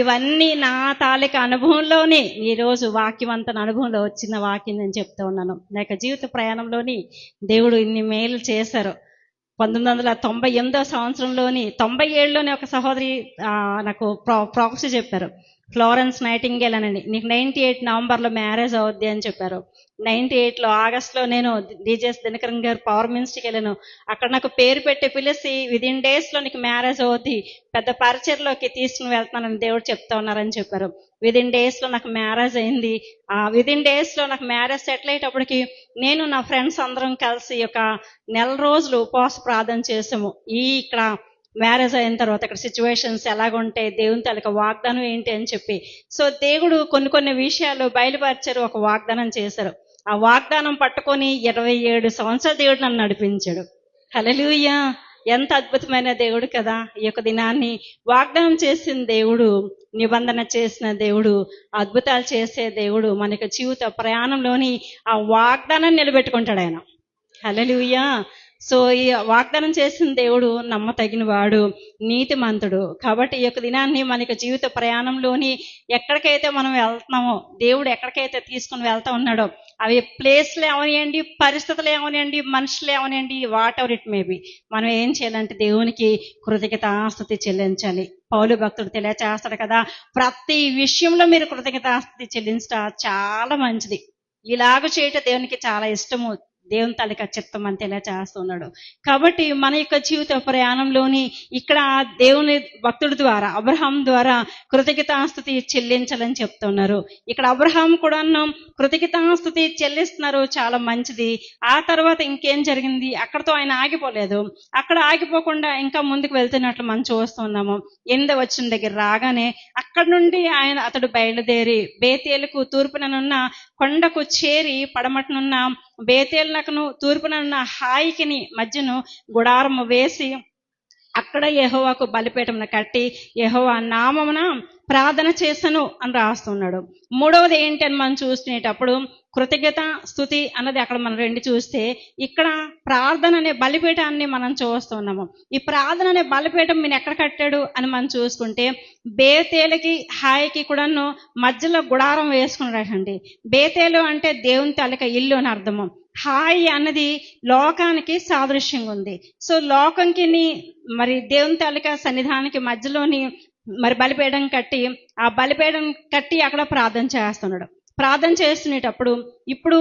ఇవన్నీ నా తాలూకా అనుభవంలోని ఈరోజు వాక్యం అంత అనుభవంలో వచ్చిన వాక్యం నేను చెప్తూ ఉన్నాను. నా యొక్క జీవిత ప్రయాణంలోని దేవుడు ఇన్ని మేలు చేశారు. 1998 సంవత్సరంలోని 97లోని ఒక సహోదరి నాకు ప్రాఫెసీ చెప్పారు, ఫ్లోరెన్స్ నైటింగేల్ అని. నీకు 98 నవంబర్లో మ్యారేజ్ అవుద్ది అని చెప్పారు. 98లో ఆగస్టులో నేను డిజెస్ దినకరన్ గారు పవర్ మినిస్ట్రీకి వెళ్ళాను. అక్కడ నాకు పేరు పెట్టి పిలిచి విదిన్ డేస్లో నీకు మ్యారేజ్ అవుద్ది, పెద్ద పరిచర్లోకి తీసుకుని వెళ్తానని దేవుడు చెప్తా ఉన్నారని చెప్పారు. విదిన్ డేస్లో నాకు మ్యారేజ్ అయింది. విదిన్ డేస్లో నాకు మ్యారేజ్ సెటిల్ అయ్యేటప్పటికి నేను నా ఫ్రెండ్స్ అందరం కలిసి ఒక 1 రోజులు ఉపవాస ప్రార్థన చేసాము. ఇక్కడ మ్యారేజ్ అయిన తర్వాత ఇక్కడ సిచ్యువేషన్స్ ఎలాగుంటాయి, దేవుని తాలూకా వాగ్దానం ఏంటి అని చెప్పి. సో దేవుడు కొన్ని విషయాలు బయలుపరిచారు, ఒక వాగ్దానం చేశారు. ఆ వాగ్దానం పట్టుకొని 27 సంవత్సరాల దేవుడు నన్ను నడిపించాడు. హల్లెలూయా. ఎంత అద్భుతమైన దేవుడు కదా. ఈ యొక్క దినాన్ని వాగ్దానం చేసిన దేవుడు, నిబంధన చేసిన దేవుడు, అద్భుతాలు చేసే దేవుడు మన యొక్క జీవిత ప్రయాణంలోని ఆ వాగ్దానాన్ని నిలబెట్టుకుంటాడు ఆయన. హల్లెలూయా. సో ఈ వాగ్దానం చేసిన దేవుడు నమ్మతగిన వాడు, నీతిమంతుడు. కాబట్టి ఈ యొక్క దినాన్ని మన యొక్క జీవిత ప్రయాణంలోని ఎక్కడికైతే మనం వెళ్తున్నామో, దేవుడు ఎక్కడికైతే తీసుకుని వెళ్తా ఉన్నాడో, అవి ప్లేస్లు ఏమనియండి, పరిస్థితులు ఏమనియండి, మనుషులు ఏమనియండి, whatever it may be, మనం ఏం చేయాలంటే దేవునికి కృతజ్ఞతాస్తుతి చెల్లించాలి. పౌలు భక్తుడు తెలియచేస్తాడు కదా, ప్రతి విషయంలో మీరు కృతజ్ఞతాస్తుతి చెల్లించడం చాలా మంచిది. ఇలాగ చేయటం దేవునికి చాలా ఇష్టము, దేవుని తాలూకా చిత్తం అని తెలియచేస్తున్నాడు. కాబట్టి మన యొక్క జీవిత ప్రయాణంలోని ఇక్కడ దేవుని భక్తుడి ద్వారా, అబ్రహాం ద్వారా కృతజ్ఞతాస్తుతి చెల్లించాలని చెప్తున్నారు. ఇక్కడ అబ్రహాం కూడా కృతజ్ఞతాస్తుతి చెల్లిస్తున్నారు, చాలా మంచిది. ఆ తర్వాత ఇంకేం జరిగింది, అక్కడతో ఆయన ఆగిపోలేదు. అక్కడ ఆగిపోకుండా ఇంకా ముందుకు వెళ్తున్నట్లు మనం చూస్తున్నాము. 8వ వచనం దగ్గర రాగానే అక్కడ నుండి అతడు బయలుదేరి బేతేలుకు తూర్పుననున్న కొండకు చేరి, పడమటనున్న బేతేలునకును తూర్పుననున్న హాయికిని మధ్యను గుడారము వేసి అక్కడ యెహోవాకు బలిపీఠమును కట్టి యెహోవా నామమున ప్రార్థన చేశాను అని రాస్తున్నాడు. మూడవది ఏంటి అని మనం చూసుకునేటప్పుడు కృతజ్ఞత స్తుతి అన్నది అక్కడ మనం రెండు చూస్తే, ఇక్కడ ప్రార్థన అనే బలిపీఠాన్ని మనం చూస్తున్నాము. ఈ ప్రార్థన అనే బలిపీఠం మీరు ఎక్కడ కట్టాడు అని మనం చూసుకుంటే, బేతేలుకి హాయికి కూడాను మధ్యలో గుడారం వేసుకున్నాడండి. బేతేలు అంటే దేవుని తాలూకా ఇల్లు అని అర్థము. హాయి అన్నది లోకానికి సాదృశ్యంగా ఉంది. సో లోకంకి మరి దేవుని తాలూకా సన్నిధానానికి మధ్యలోని మరి బలిపీఠం కట్టి, ఆ బలిపీఠం కట్టి అక్కడ ప్రార్థన చేస్తున్నాడు. ప్రార్థన చేస్తునేటప్పుడు ఇప్పుడు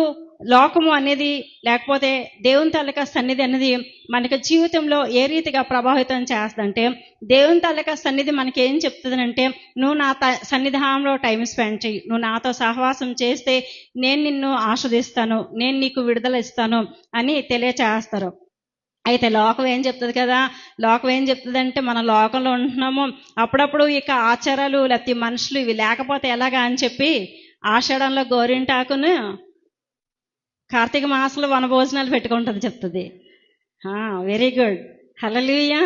లోకము అనేది లేకపోతే దేవుని తాలూకా సన్నిధి అనేది మనకి జీవితంలో ఏ రీతిగా ప్రభావితం చేస్తుందంటే, దేవుని తాలూకా సన్నిధి మనకి ఏం చెప్తుందంటే, నువ్వు నా సన్నిధానంలో టైం స్పెండ్ చేయి, నువ్వు నాతో సహవాసం చేస్తే నేను నిన్ను ఆస్వాదిస్తాను, నేను నీకు విడుదల ఇస్తాను అని తెలియచేస్తారు. అయితే లోకం ఏం చెప్తుంది కదా, లోకం ఏం చెప్తుంది అంటే, మన లోకంలో ఉంటున్నాము, అప్పుడప్పుడు ఇక ఆచారాలు లేకపోతే మనుషులు ఇవి లేకపోతే ఎలాగా అని చెప్పి ఆషాఢంలో గోరింటాకును కార్తీక మాసంలో వనభోజనాలు పెట్టుకుంటుంది చెప్తుంది. వెరీ గుడ్, హల్లెలూయా.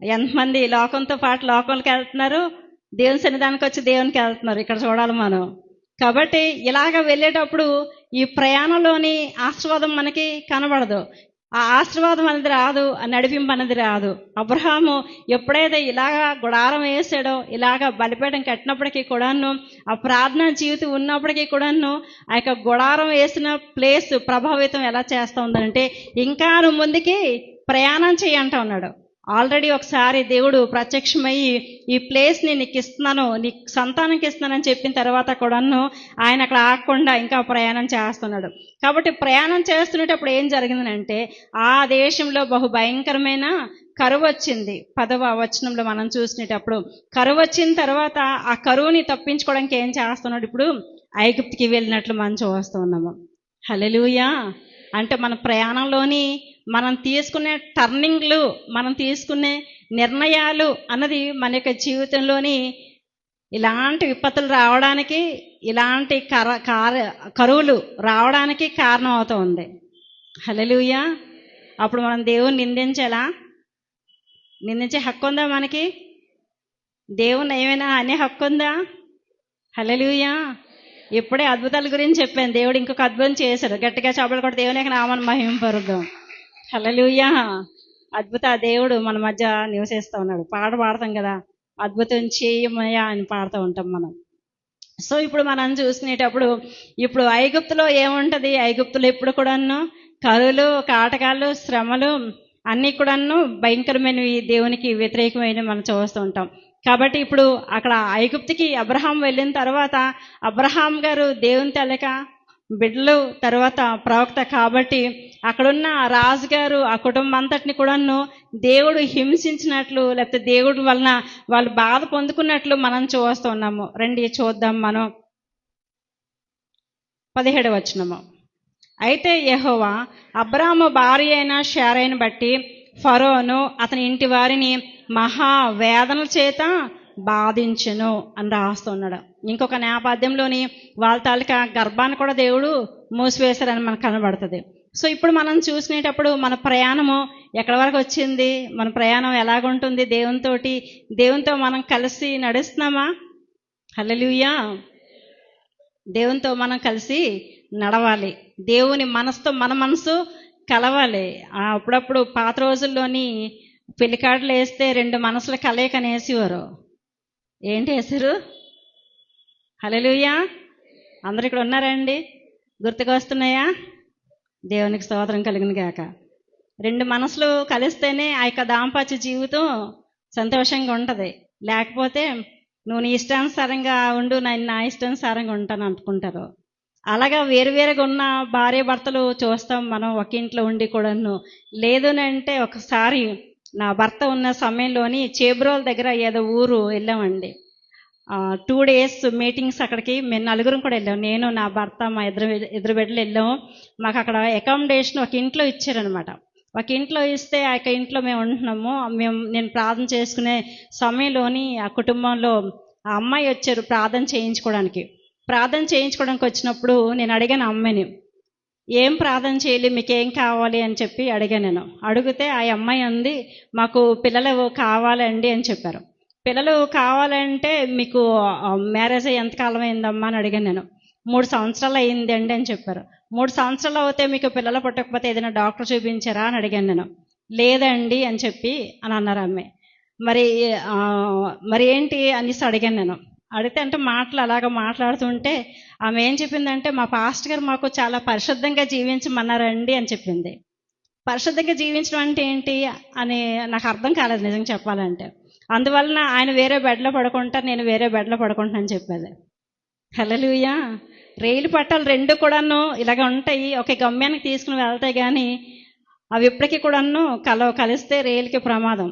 ఎంతమంది లోకంతో పాటు లోకంలోకి వెళ్తున్నారు, దేవుని సన్నిధానికి వచ్చి దేవునికి వెళ్తున్నారు, ఇక్కడ చూడాలి మనం. కాబట్టి ఇలాగ వెళ్ళేటప్పుడు ఈ ప్రయాణంలోని ఆశీర్వాదం మనకి కనబడదు. ఆ ఆశీర్వాదం అనేది రాదు, ఆ నడిపింపు అనేది రాదు. అబ్రహాము ఎప్పుడైతే ఇలాగా గుడారం వేసాడో, ఇలాగా బలిపీఠం కట్టినప్పటికీ కూడాను, ఆ ప్రార్థనా జీవితం ఉన్నప్పటికీ కూడాను, ఆ యొక్క గుడారం వేసిన ప్లేస్ ప్రభావితం ఎలా చేస్తూ ఉందంటే, ఇంకా నువ్వు ముందుకి ప్రయాణం చేయంటా ఉన్నాడు. ఆల్రెడీ ఒకసారి దేవుడు ప్రత్యక్షమయ్యి ఈ ప్లేస్ని నీకు ఇస్తున్నాను, నీ సంతానానికి ఇస్తున్నానని చెప్పిన తర్వాత కూడాను ఆయన అక్కడ ఆగకుండా ఇంకా ప్రయాణం చేస్తున్నాడు. కాబట్టి ప్రయాణం చేస్తున్నప్పుడు ఏం జరిగిందంటే, ఆ దేశంలో బహు భయంకరమైన కరువు వచ్చింది. 10వ వచనంలో మనం చూసినప్పుడు కరువు వచ్చిన తర్వాత ఆ కరువుని తప్పించుకోవడానికి ఏం చేస్తున్నాడు, ఇప్పుడు ఐగుప్తుకి వెళ్ళినట్లు మనం చూస్తూ ఉన్నాము. హల్లెలూయా. అంటే మన ప్రయాణంలోని మనం తీసుకునే టర్నింగ్లు, మనం తీసుకునే నిర్ణయాలు అన్నది మన యొక్క జీవితంలోని ఇలాంటి విపత్తులు రావడానికి, ఇలాంటి కరువులు రావడానికి కారణం అవుతూ ఉంది. హల్లెలూయా. అప్పుడు మనం దేవుని నిందించాలా? నిందించే హక్కు ఉందా మనకి? దేవుని ఏమైనా అనే హక్కు ఉందా? హల్లెలూయా. ఇప్పుడే అద్భుతాల గురించి చెప్పాను, దేవుడు ఇంకొక అద్భుతం చేశాడు. గట్టిగా చప్పట్లు కొట్టి దేవుని యొక్క నామాన్ని మహిమపరుద్దాం. హల్లెలూయా. అద్భుత దేవుడు మన మధ్య నివసిస్తూ ఉన్నాడు. పాట పాడతాం కదా, అద్భుతం చేయమయ్యా అని పాడుతూ ఉంటాం మనం. సో ఇప్పుడు మనం చూసుకునేటప్పుడు ఇప్పుడు ఐగుప్తులో ఏముంటుంది, ఐగుప్తులో ఎప్పుడు కూడాను కరువులు, కాటకాలు, శ్రమలు అన్నీ కూడాను భయంకరమైనవి, దేవునికి వ్యతిరేకమైనవి మనం చూస్తూ ఉంటాం. కాబట్టి ఇప్పుడు అక్కడ ఐగుప్తుకి అబ్రహాం వెళ్ళిన తర్వాత, అబ్రహాం గారు దేవుని తాలూకా బిడ్డలు, తర్వాత ప్రవక్త కాబట్టి అక్కడున్న రాజుగారు ఆ కుటుంబం అంతటిని కూడాను దేవుడు హింసించినట్లు, లేకపోతే దేవుడి వలన వాళ్ళు బాధ పొందుకున్నట్లు మనం చూస్తున్నాము. రండి చూద్దాం మనం 17వ వచనము. అయితే యెహోవా అబ్రాము భార్య అయిన శారైని బట్టి ఫరోను అతని ఇంటి వారిని మహావేదనల చేత బాధించెను అని రాస్తున్నాడు. ఇంకొక నేపథ్యంలోని వాళ్ళ తాలూకా గర్భాన్ని కూడా దేవుడు మూసివేశారని మనకు కనబడుతుంది. సో ఇప్పుడు మనం చూసినప్పుడు మన ప్రయాణము ఎక్కడి వరకు వచ్చింది, మన ప్రయాణం ఎలాగుంటుంది, దేవునితో మనం కలిసి నడుస్తున్నామా? హల్లెలూయా. దేవునితో మనం కలిసి నడవాలి. దేవుని మనసుతో మన మనసు కలవాలి. అప్పుడప్పుడు పాత రోజుల్లోని పెళ్లికార్డులు వేస్తే 2 మనసుల కలయిక అనేసేవారు. ఏంటి వేసారు? హల్లెలూయా. అందరు ఇక్కడ ఉన్నారండి? గుర్తుకు వస్తున్నాయా? దేవునికి స్తోత్రం కలిగిన గాక. 2 మనసులు కలిస్తేనే ఆ యొక్క దాంపత్య జీవితం సంతోషంగా ఉంటుంది. లేకపోతే నువ్వు నీ ఇష్టానుసారంగా ఉండు, నేను నా ఇష్టానుసారంగా ఉంటాను అనుకుంటారు. అలాగా వేరువేరుగా ఉన్న భార్య భర్తలు చూస్తాం మనం ఒక ఇంట్లో ఉండి కూడాను. లేదు అంటే ఒకసారి నా భర్త ఉన్న సమయంలోని చేబ్రోల్ దగ్గర ఏదో ఊరు వెళ్ళామండి. 2 days మీటింగ్స్ అక్కడికి మేము 4 కూడా వెళ్ళాము. నేను, నా భర్త, మా ఇద్దరు బిడ్డలు వెళ్ళాము. మాకు అక్కడ అకామిడేషన్ ఒక ఇంట్లో ఇచ్చారనమాట. ఒక ఇంట్లో ఇస్తే ఆ యొక్క ఇంట్లో మేము ఉంటున్నాము. నేను ప్రార్థన చేసుకునే సమయంలోని ఆ కుటుంబంలో ఆ అమ్మాయి వచ్చారు ప్రార్థన చేయించుకోవడానికి. ప్రార్థన చేయించుకోవడానికి వచ్చినప్పుడు నేను అడిగాను అమ్మాయిని, ఏం ప్రార్థన చేయాలి, మీకు ఏం కావాలి అని చెప్పి అడిగాను. నేను అడిగితే ఆ అమ్మాయి అంది, మాకు పిల్లలు కావాలండి అని చెప్పారు. పిల్లలు కావాలంటే మీకు మ్యారేజ్ అయ్యి ఎంతకాలం అయిందమ్మా అని అడిగాను నేను. 3 సంవత్సరాలు అయిందండి అని చెప్పారు. 3 సంవత్సరాలు అవుతే మీకు పిల్లలు పుట్టకపోతే ఏదైనా డాక్టర్ చూపించారా అని అడిగాను నేను. లేదండి అని చెప్పి అని అన్నారు ఆమె. మరి మరి ఏంటి అనేసి అడిగాను నేను. అడిగితే అంటే మాటలు అలాగ మాట్లాడుతుంటే ఆమె ఏం చెప్పిందంటే, మా పాస్టర్ గారు మాకు చాలా పరిశుద్ధంగా జీవించమన్నారండి అని చెప్పింది. పరిశుద్ధంగా జీవించడం అంటే ఏంటి అని నాకు అర్థం కాలేదు నిజంగా చెప్పాలంటే. అందువలన ఆయన వేరే బెడ్లో పడుకుంటారు, నేను వేరే బెడ్లో పడుకుంటానని చెప్పేది. హల్లెలూయా. రైలు పట్టాలు 2 కూడాను ఇలాగ ఉంటాయి, ఒక గమ్యానికి తీసుకుని వెళ్తాయి, కానీ అవి ఇప్పటికీ కూడాను కలిస్తే రైలుకి ప్రమాదం.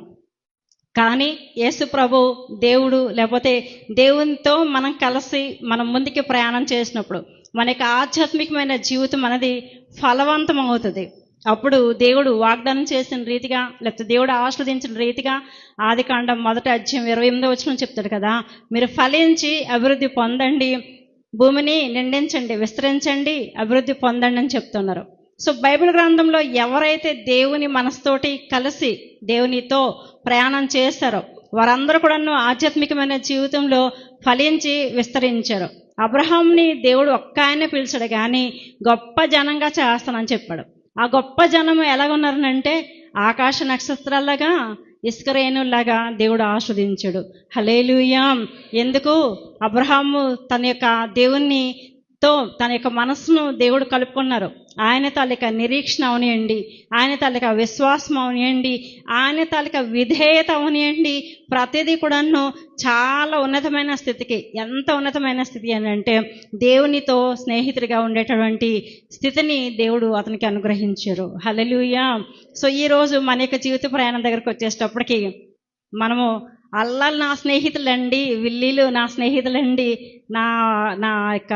కానీ యేసు ప్రభు దేవుడు, లేకపోతే దేవునితో మనం కలిసి మనం ముందుకి ప్రయాణం చేసినప్పుడు మనకి ఆధ్యాత్మికమైన జీవితం అనేది ఫలవంతం అవుతుంది. అప్పుడు దేవుడు వాగ్దానం చేసిన రీతిగా, లేకపోతే దేవుడు ఆస్వాదించిన రీతిగా ఆదికాండం 1:28 చెప్తాడు కదా, మీరు ఫలించి అభివృద్ధి పొందండి, భూమిని నిండించండి, విస్తరించండి, అభివృద్ధి పొందండి అని చెప్తున్నారు. సో బైబిల్ గ్రంథంలో ఎవరైతే దేవుని మనసుతోటి కలిసి దేవునితో ప్రయాణం చేస్తారో వారందరూ కూడాను ఆధ్యాత్మికమైన జీవితంలో ఫలించి విస్తరించారు. అబ్రహాంని దేవుడు ఒక్క ఆయనే పిలిచాడు, కానీ గొప్ప జనంగా చేస్తానని చెప్పాడు. ఆ గొప్ప జనం ఎలాగున్నారనంటే ఆకాశ నక్షత్రాల్లాగా, ఇసుక రేణుల్లాగా దేవుడు ఆస్వాదించాడు. హల్లెలూయా. ఎందుకు? అబ్రహాము తన యొక్క దేవునితో తన యొక్క మనస్సును దేవుడు కలుపుకున్నారు. ఆయన తాలూకా నిరీక్షణ అవనియండి, ఆయన తాలూకా విశ్వాసం అవనియండి, ఆయన తాలూకా విధేయత అవనియండి, ప్రతిదీ కూడాను చాలా ఉన్నతమైన స్థితికి. ఎంత ఉన్నతమైన స్థితి అని అంటే దేవునితో స్నేహితుడిగా ఉండేటటువంటి స్థితిని దేవుడు అతనికి అనుగ్రహించారు. హల్లెలూయా. సో ఈరోజు మన యొక్క జీవిత ప్రయాణం దగ్గరకు వచ్చేటప్పటికి మనము అల్లాలు నా స్నేహితులండి, విల్లీలు నా స్నేహితులండి, నా నా యొక్క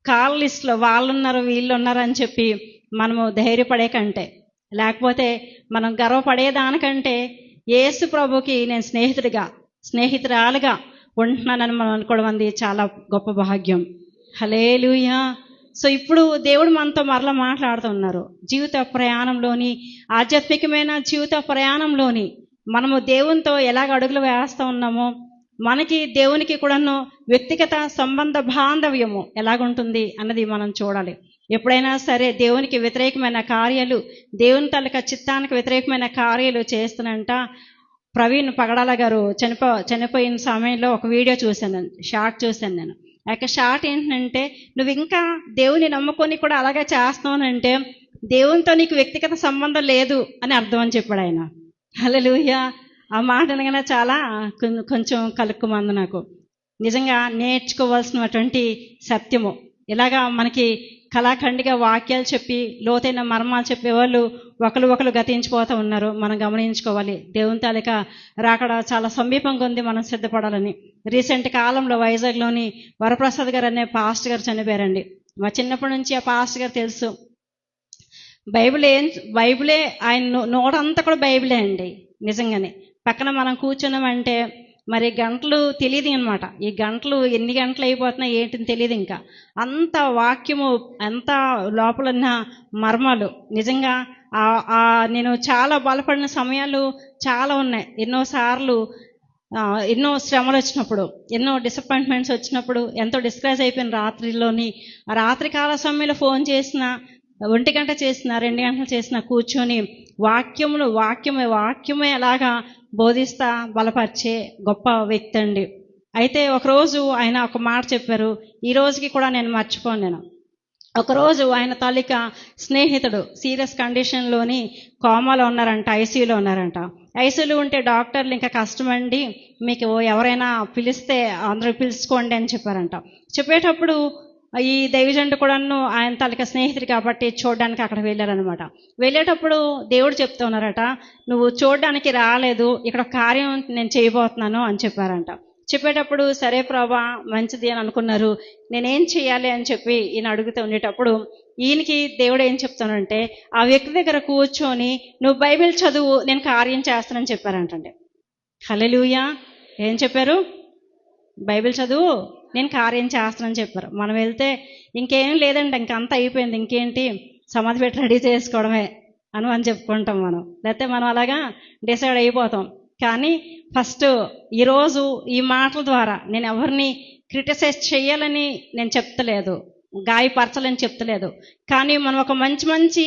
కాల్ లిస్ట్లో వాళ్ళున్నారు వీళ్ళు ఉన్నారు అని చెప్పి మనము ధైర్యపడే కంటే, లేకపోతే మనం గర్వపడేదానికంటే యేసు ప్రభుకి నేను స్నేహితురాలుగా ఉంటున్నానని మనం అనుకోవడం అనేది చాలా గొప్ప భాగ్యం. హల్లెలూయా. సో ఇప్పుడు దేవుడు మనతో మరలా మాట్లాడుతున్నారు. జీవిత ప్రయాణంలోని, ఆధ్యాత్మికమైన జీవిత ప్రయాణంలోని మనము దేవునితో ఎలాగ అడుగులు వేస్తూ ఉన్నామో, మనకి దేవునికి కూడాను వ్యక్తిగత సంబంధ బాంధవ్యము ఎలాగుంటుంది అన్నది మనం చూడాలి. ఎప్పుడైనా సరే దేవునికి వ్యతిరేకమైన కార్యాలు, దేవుని తాలూకా చిత్తానికి వ్యతిరేకమైన కార్యాలు చేస్తున్నంట. ప్రవీణ్ పగడాల గారు చనిపోయిన సమయంలో ఒక వీడియో చూశాను, షార్ట్ చూశాను నేను. ఆ యొక్క షార్ట్ ఏంటంటే, నువ్వు ఇంకా దేవుని నమ్ముకొని కూడా అలాగే చేస్తావనంటే దేవునితో నీకు వ్యక్తిగత సంబంధం లేదు అని అర్థం అని చెప్పాడు ఆయన. హల్లెలూయా. ఆ మాట అనగానే చాలా కొంచెం కలుక్కుమంది నాకు. నిజంగా నేర్చుకోవాల్సినటువంటి సత్యము. ఇలాగా మనకి కళాఖండిగా వాక్యాలు చెప్పి లోతైన మర్మాలు చెప్పేవాళ్ళు ఒకరు గతించిపోతూ ఉన్నారు. మనం గమనించుకోవాలి. దేవుని తాలూకా రాకడ చాలా సమీపంగా ఉంది, మనం సిద్ధపడాలని. రీసెంట్ కాలంలో వైజాగ్లోని వరప్రసాద్ గారు అనే పాస్టర్ గారు చనిపోయారండి. మా చిన్నప్పటి నుంచి ఆ పాస్టర్ గారు తెలుసు. బైబిలే ఆయన నోటంతా కూడా బైబిలే అండి. నిజంగానే పక్కన మనం కూర్చున్నామంటే మరి గంటలు తెలియదు అనమాట. ఈ గంటలు ఎన్ని గంటలు అయిపోతున్నాయి ఏంటని తెలియదు. ఇంకా అంత వాక్యము, అంత లోపలున్న మర్మాలు. నిజంగా నేను చాలా బలపడిన సమయాలు చాలా ఉన్నాయి. ఎన్నోసార్లు ఎన్నో శ్రమలు వచ్చినప్పుడు, ఎన్నో డిసప్పాయింట్మెంట్స్ వచ్చినప్పుడు, ఎంతో డిస్కరేజ్ అయిపోయిన రాత్రికాల సమయంలో ఫోన్ చేసిన, 1 గంట చేసిన, 2 గంటలు చేసిన కూర్చొని వాక్యమే అలాగా బోధిస్తా బలపరిచే గొప్ప వ్యక్తి అండి. అయితే ఒకరోజు ఆయన ఒక మాట చెప్పారు, ఈ రోజుకి కూడా నేను మర్చిపోను నేను. ఒకరోజు ఆయన తాలూకా స్నేహితుడు సీరియస్ కండిషన్లోని కోమాలో ఉన్నారంట, ఐసీయూలో ఉన్నారంట. ఐసీయూలో ఉంటే డాక్టర్లు ఇంకా కష్టమండి, మీకు ఎవరైనా పిలిస్తే అందరూ పిలుచుకోండి అని చెప్పారంట. చెప్పేటప్పుడు ఈ దైవజనుడు కూడాను ఆయన తాలూకా స్నేహితుడు కాబట్టి చూడడానికి అక్కడ వెళ్ళారనమాట. వెళ్ళేటప్పుడు దేవుడు చెప్తూ ఉన్నారట, నువ్వు చూడడానికి రాలేదు, ఇక్కడ కార్యం నేను చేయబోతున్నాను అని చెప్పారంట. చెప్పేటప్పుడు సరే ప్రభా మంచిది అని అనుకున్నారు. నేనేం చేయాలి అని చెప్పి ఈయన అడుగుతూ ఉండేటప్పుడు ఈయనకి దేవుడు ఏం చెప్తానంటే, ఆ వ్యక్తి దగ్గర కూర్చొని నువ్వు బైబిల్ చదువు, నేను కార్యం చేస్తానని చెప్పారంటండి. హల్లెలూయా. ఏం చెప్పారు? బైబిల్ చదువు, నేను కార్యం చేస్తానని చెప్పారు. మనం వెళ్తే ఇంకేం లేదండి, ఇంకంతా అయిపోయింది, ఇంకేంటి సమాధి పెట్టి రెడీ చేసుకోవడమే అని చెప్పుకుంటాం మనం. లేకపోతే మనం అలాగా డిసైడ్ అయిపోతాం. కానీ ఫస్ట్ ఈరోజు ఈ మాటల ద్వారా నేను ఎవరిని క్రిటిసైజ్ చేయాలని నేను చెప్తలేదు, గాయపరచాలని చెప్తలేదు. కానీ మనం ఒక మంచి మంచి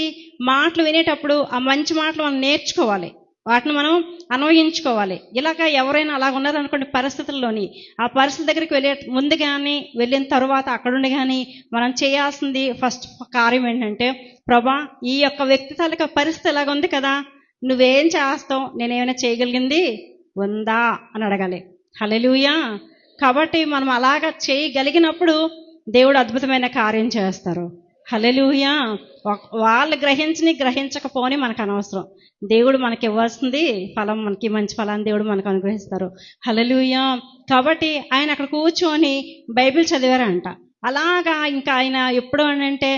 మాటలు వినేటప్పుడు ఆ మంచి మాటలు మనం నేర్చుకోవాలి, వాటిని మనం అన్వయించుకోవాలి. ఇలాగ ఎవరైనా అలా ఉన్నారనుకోండి పరిస్థితుల్లోని, ఆ పరిస్థితి దగ్గరికి వెళ్ళే ముందు కానీ వెళ్ళిన తర్వాత అక్కడుండి కానీ మనం చేయాల్సింది ఫస్ట్ కార్యం ఏంటంటే, ప్రభా ఈ యొక్క వ్యక్తి తాలూకా పరిస్థితి ఇలాగ ఉంది కదా, నువ్వేం చేస్తావు, నేనేమైనా చేయగలిగింది ఉందా అని అడగాలి. హల్లెలూయా. కాబట్టి మనం అలాగ చేయగలిగినప్పుడు దేవుడు అద్భుతమైన కార్యం చేస్తారు. హల్లెలూయా. వాళ్ళు గ్రహించకపోని మనకు అనవసరం. దేవుడు మనకి ఇవ్వాల్సింది ఫలం, మనకి మంచి ఫలాన్ని దేవుడు మనకు అనుగ్రహిస్తారు. హల్లెలూయా. కాబట్టి ఆయన అక్కడ కూర్చొని బైబిల్ చదివారంట. అలాగా ఇంకా ఆయన ఎప్పుడు అంటే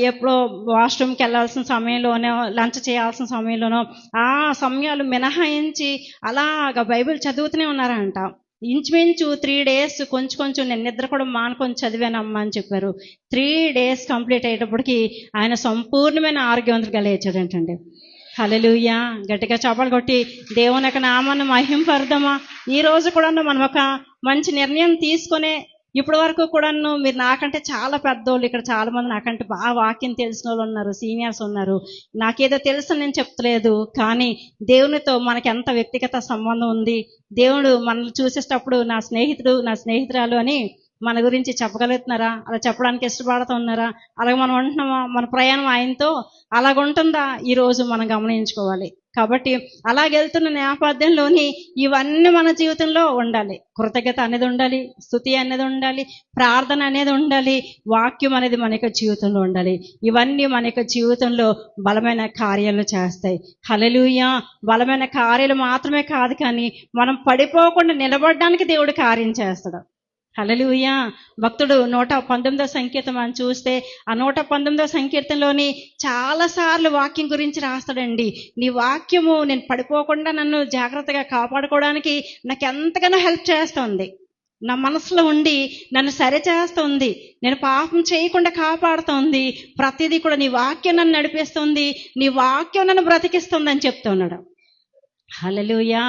ఎప్పుడో వాష్రూమ్కి వెళ్ళాల్సిన సమయంలోనో, లంచ్ చేయాల్సిన సమయంలోనో, ఆ సమయాలు మినహాయించి అలాగా బైబిల్ చదువుతూనే ఉన్నారంట. ఇంచుమించు 3 days కొంచెం నేను నిద్ర కూడా మానుకొని చదివానమ్మా అని చెప్పారు. 3 days కంప్లీట్ అయ్యేటప్పటికి ఆయన సంపూర్ణమైన ఆరోగ్యవంతుడిగా లేచాడంటండి. హల్లెలూయా. గట్టిగా చప్పట్లు కొట్టి దేవుని యొక్క నామాన్ని మహింపరుద్దామా. ఈ రోజు కూడా మనం ఒక మంచి నిర్ణయం తీసుకునే, ఇప్పటి వరకు కూడాను మీరు నాకంటే చాలా పెద్దోళ్ళు, ఇక్కడ చాలా మంది నాకంటే బాగా వాక్యం తెలిసిన వాళ్ళు ఉన్నారు, సీనియర్స్ ఉన్నారు. నాకేదో తెలుసు నేను చెప్తలేదు, కానీ దేవునితో మనకి ఎంత వ్యక్తిగత సంబంధం ఉంది. దేవుడు మనల్ని చూసేటప్పుడు నా స్నేహితుడు, నా స్నేహితురాలు అని మన గురించి చెప్పగలుగుతున్నారా? అలా చెప్పడానికి ఇష్టపడుతున్నారా? అలాగే మనం ఉంటున్నామా? మన ప్రయాణం ఆయనతో అలాగుంటుందా? ఈరోజు మనం గమనించుకోవాలి. కాబట్టి అలాగెళ్తున్న నేపథ్యంలోని ఇవన్నీ మన జీవితంలో ఉండాలి. కృతజ్ఞత అనేది ఉండాలి, స్తుతి అనేది ఉండాలి, ప్రార్థన అనేది ఉండాలి, వాక్యం అనేది మన యొక్క జీవితంలో ఉండాలి. ఇవన్నీ మన యొక్క జీవితంలో బలమైన కార్యాలు చేస్తాయి. హల్లెలూయా. బలమైన కార్యాలు మాత్రమే కాదు, కానీ మనం పడిపోకుండా నిలబడడానికి దేవుడు కార్యం చేస్తాడు. హల్లెలూయా. భక్తుడు 119వ సంకీర్తన మనం చూస్తే ఆ 119వ సంకీర్తనలోని చాలాసార్లు వాక్యం గురించి రాస్తాడండి. నీ వాక్యము నేను పడిపోకుండా నన్ను జాగ్రత్తగా కాపాడుకోవడానికి నాకు ఎంతగానో హెల్ప్ చేస్తుంది, నా మనసులో ఉండి నన్ను సరిచేస్తుంది, నేను పాపం చేయకుండా కాపాడుతుంది, ప్రతిదీ కూడా నీ వాక్యం నన్ను నడిపిస్తుంది, నీ వాక్యం నన్ను బ్రతికిస్తుంది అని చెప్తున్నాడు. హల్లెలూయా.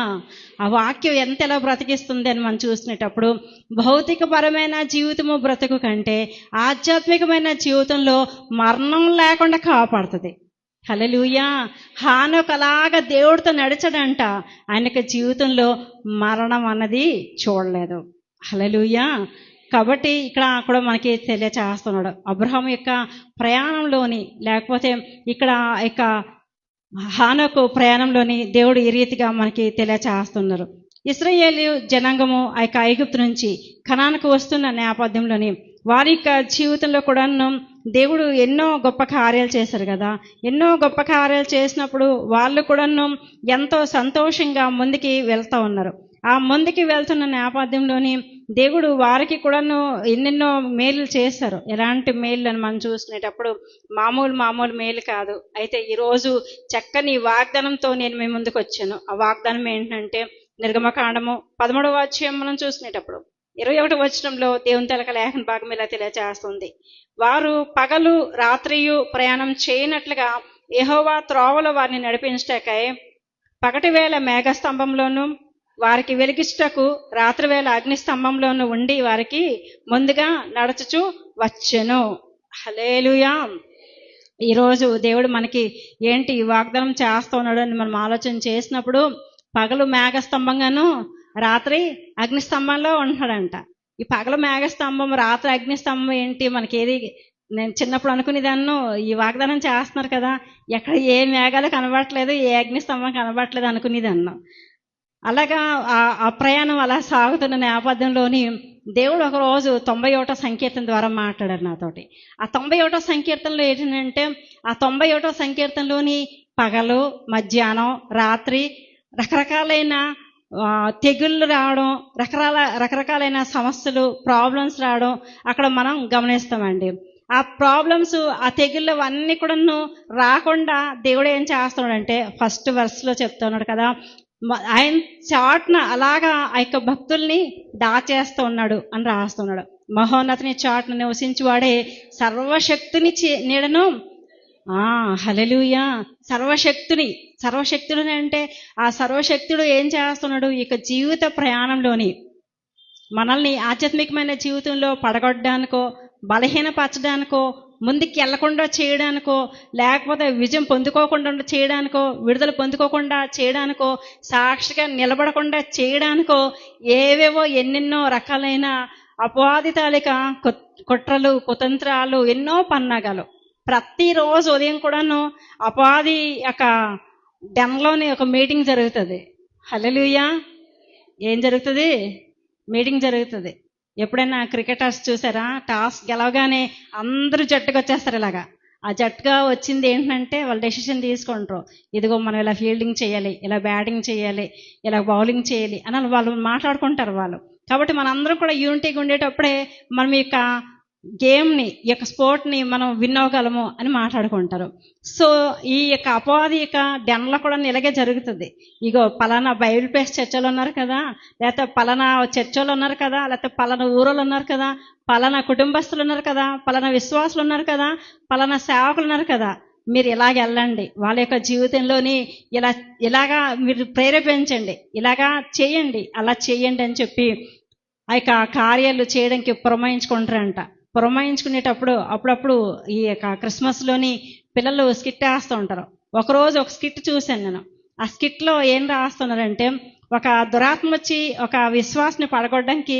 ఆ వాక్యం ఎలా బ్రతికిస్తుంది అని మనం చూసినప్పుడు, భౌతికపరమైన జీవితము బ్రతుకు కంటే ఆధ్యాత్మికమైన జీవితంలో మరణం లేకుండా కాపాడుతుంది. హల్లెలూయా. హానోకు అలాగా దేవుడితో నడిచాడంట, ఆయనకి జీవితంలో మరణం అన్నది చూడలేదు. హల్లెలూయా. కాబట్టి ఇక్కడ కూడా మనకి తెలియచేస్తున్నాడు అబ్రహాము యొక్క ప్రయాణంలోని, లేకపోతే ఇక్కడ ఇక హానోకు ప్రయాణంలోని దేవుడు ఈ రీతిగా మనకి తెలియచేస్తున్నారు. ఇశ్రాయేలు జనాంగము ఆ యొక్క ఐగుప్తు నుంచి కనానుకు వస్తున్న నేపథ్యంలోని వారి యొక్క జీవితంలో కూడాను దేవుడు ఎన్నో గొప్ప కార్యాలు చేశారు కదా. ఎన్నో గొప్ప కార్యాలు చేసినప్పుడు వాళ్ళు కూడాను ఎంతో సంతోషంగా ముందుకి వెళ్తూ ఉన్నారు. ఆ ముందుకి వెళ్తున్న నేపథ్యంలోని దేవుడు వారికి కూడాను ఎన్నెన్నో మేలు చేశారు. ఎలాంటి మేలు అని మనం చూసుకునేటప్పుడు మామూలు మేలు కాదు. అయితే ఈరోజు చక్కని వాగ్దానంతో నేను మీ ముందుకు వచ్చాను. ఆ వాగ్దానం ఏంటంటే నిర్గమకాండము 13వ అధ్యాయం మనం చూసుకునేటప్పుడు 21వ వచనంలో దేవుని తలక లేఖన భాగం ఇలా తెలియజేస్తుంది. వారు పగలు రాత్రియు ప్రయాణం చేయనట్లుగా యెహోవా త్రోవలో వారిని నడిపించటకై పగటి వేళ మేఘస్తంభంలోను వారికి వెలిగించుటకు రాత్రివేళ అగ్నిస్తంభంలోనూ ఉండి వారికి ముందుగా నడుచుచు వచ్చెను. హల్లెలూయా. ఈరోజు దేవుడు మనకి ఏంటి వాగ్దానం చేస్తున్నాడు అని మనం ఆలోచన చేసినప్పుడు, పగలు మేఘస్తంభంగాను రాత్రి అగ్నిస్తంభంలో ఉంటున్నాడంట. ఈ పగలు మేఘస్తంభం, రాత్రి అగ్నిస్తంభం ఏంటి మనకేది? నేను చిన్నప్పుడు అనుకునేదాన్ని, ఈ వాగ్దానం చేస్తున్నారు కదా, ఎక్కడ ఏ మేఘాలు కనబడట్లేదు, ఏ అగ్నిస్తంభం కనబడట్లేదు అనుకునేదాన్ని. అలాగా ఆ ప్రయాణం అలా సాగుతున్న నేపథ్యంలోని దేవుడు ఒకరోజు 91వ సంకీర్తన ద్వారా మాట్లాడారు నాతోటి. ఆ 91వ సంకీర్తనలో ఏంటంటే, ఆ 91వ సంకీర్తనలోని పగలు, మధ్యాహ్నం, రాత్రి రకరకాలైన తెగుళ్ళు రావడం, రకరకాలైన సమస్యలు, ప్రాబ్లమ్స్ రావడం అక్కడ మనం గమనిస్తామండి. ఆ ప్రాబ్లమ్స్, ఆ తెగుళ్ళు అన్నీ కూడాను రాకుండా దేవుడు ఏం చేస్తున్నాడంటే, ఫస్ట్ వర్స్లో చెప్తున్నాడు కదా, ఆయన చాటున అలాగా ఆ యొక్క భక్తుల్ని దాచేస్తూ ఉన్నాడు అని రాస్తున్నాడు. మహోన్నతిని చాటున నివసించి వాడే సర్వశక్తిని నీడను, హల్లెలూయా, సర్వశక్తిని సర్వశక్తుడని అంటే ఆ సర్వశక్తుడు ఏం చేస్తున్నాడు? ఇక జీవిత ప్రయాణంలోని మనల్ని ఆధ్యాత్మికమైన జీవితంలో పడగొట్టడానికో, బలహీనపరచడానికో, ముందుకు వెళ్లకుండా చేయడానికో, లేకపోతే విజయం పొందుకోకుండా చేయడానికో, విడుదల పొందుకోకుండా చేయడానికో, సాక్షిగా నిలబడకుండా చేయడానికో ఏవేవో ఎన్నెన్నో రకాలైన అపవాది తాలూకా కుట్రలు, కుతంత్రాలు, ఎన్నో పన్నాగాలు. ప్రతిరోజు ఉదయం కూడాను అపవాది యొక్క డెన్లోని ఒక మీటింగ్ జరుగుతుంది. హల్లెలూయా. ఏం జరుగుతుంది? మీటింగ్ జరుగుతుంది. ఎప్పుడైనా క్రికెటర్స్ చూసారా? టాస్ గెలవగానే అందరూ జట్టుకు వచ్చేస్తారు. ఇలాగా ఆ జట్టుగా వచ్చింది ఏంటంటే వాళ్ళు డెసిషన్ తీసుకుంటారు. ఇదిగో మనం ఇలా ఫీల్డింగ్ చేయాలి, ఇలా బ్యాటింగ్ చేయాలి, ఇలా బౌలింగ్ చేయాలి అని వాళ్ళు మాట్లాడుకుంటారు వాళ్ళు. కాబట్టి మనందరం కూడా యూనిటీగా ఉండేటప్పుడే మనం ఈ యొక్క గేమ్ని, ఈ యొక్క స్పోర్ట్ని మనం విన్ అవ్వగలము అని మాట్లాడుకుంటారు. సో ఈ యొక్క అపవాది యొక్క డెన్లో కూడా ఇలాగే జరుగుతుంది. ఇగో పలానా బైబిల్ ప్లేస్ చర్చలు ఉన్నారు కదా, లేకపోతే పలానా చర్చలు ఉన్నారు కదా, లేకపోతే పలానా ఊరోళ్ళు ఉన్నారు కదా, పలానా కుటుంబస్తులు ఉన్నారు కదా, పలానా విశ్వాసులు ఉన్నారు కదా, పలానా సేవకులు ఉన్నారు కదా, మీరు ఇలాగ వెళ్ళండి, వాళ్ళ యొక్క జీవితంలోని ఇలాగా మీరు ప్రేరేపించండి, ఇలాగా చేయండి, అలా చేయండి అని చెప్పి ఆ యొక్క కార్యాలు చేయడానికి పురమాయించుకుంటారంట. పురమాయించుకునేటప్పుడు అప్పుడప్పుడు ఈ యొక్క క్రిస్మస్లోని పిల్లలు స్కిట్ వేస్తూ ఉంటారు. ఒకరోజు ఒక స్కిట్ చూశాను నేను. ఆ స్కిట్లో ఏం రాస్తున్నారంటే, ఒక దురాత్మ వచ్చి ఒక విశ్వాసని పడగొట్టడానికి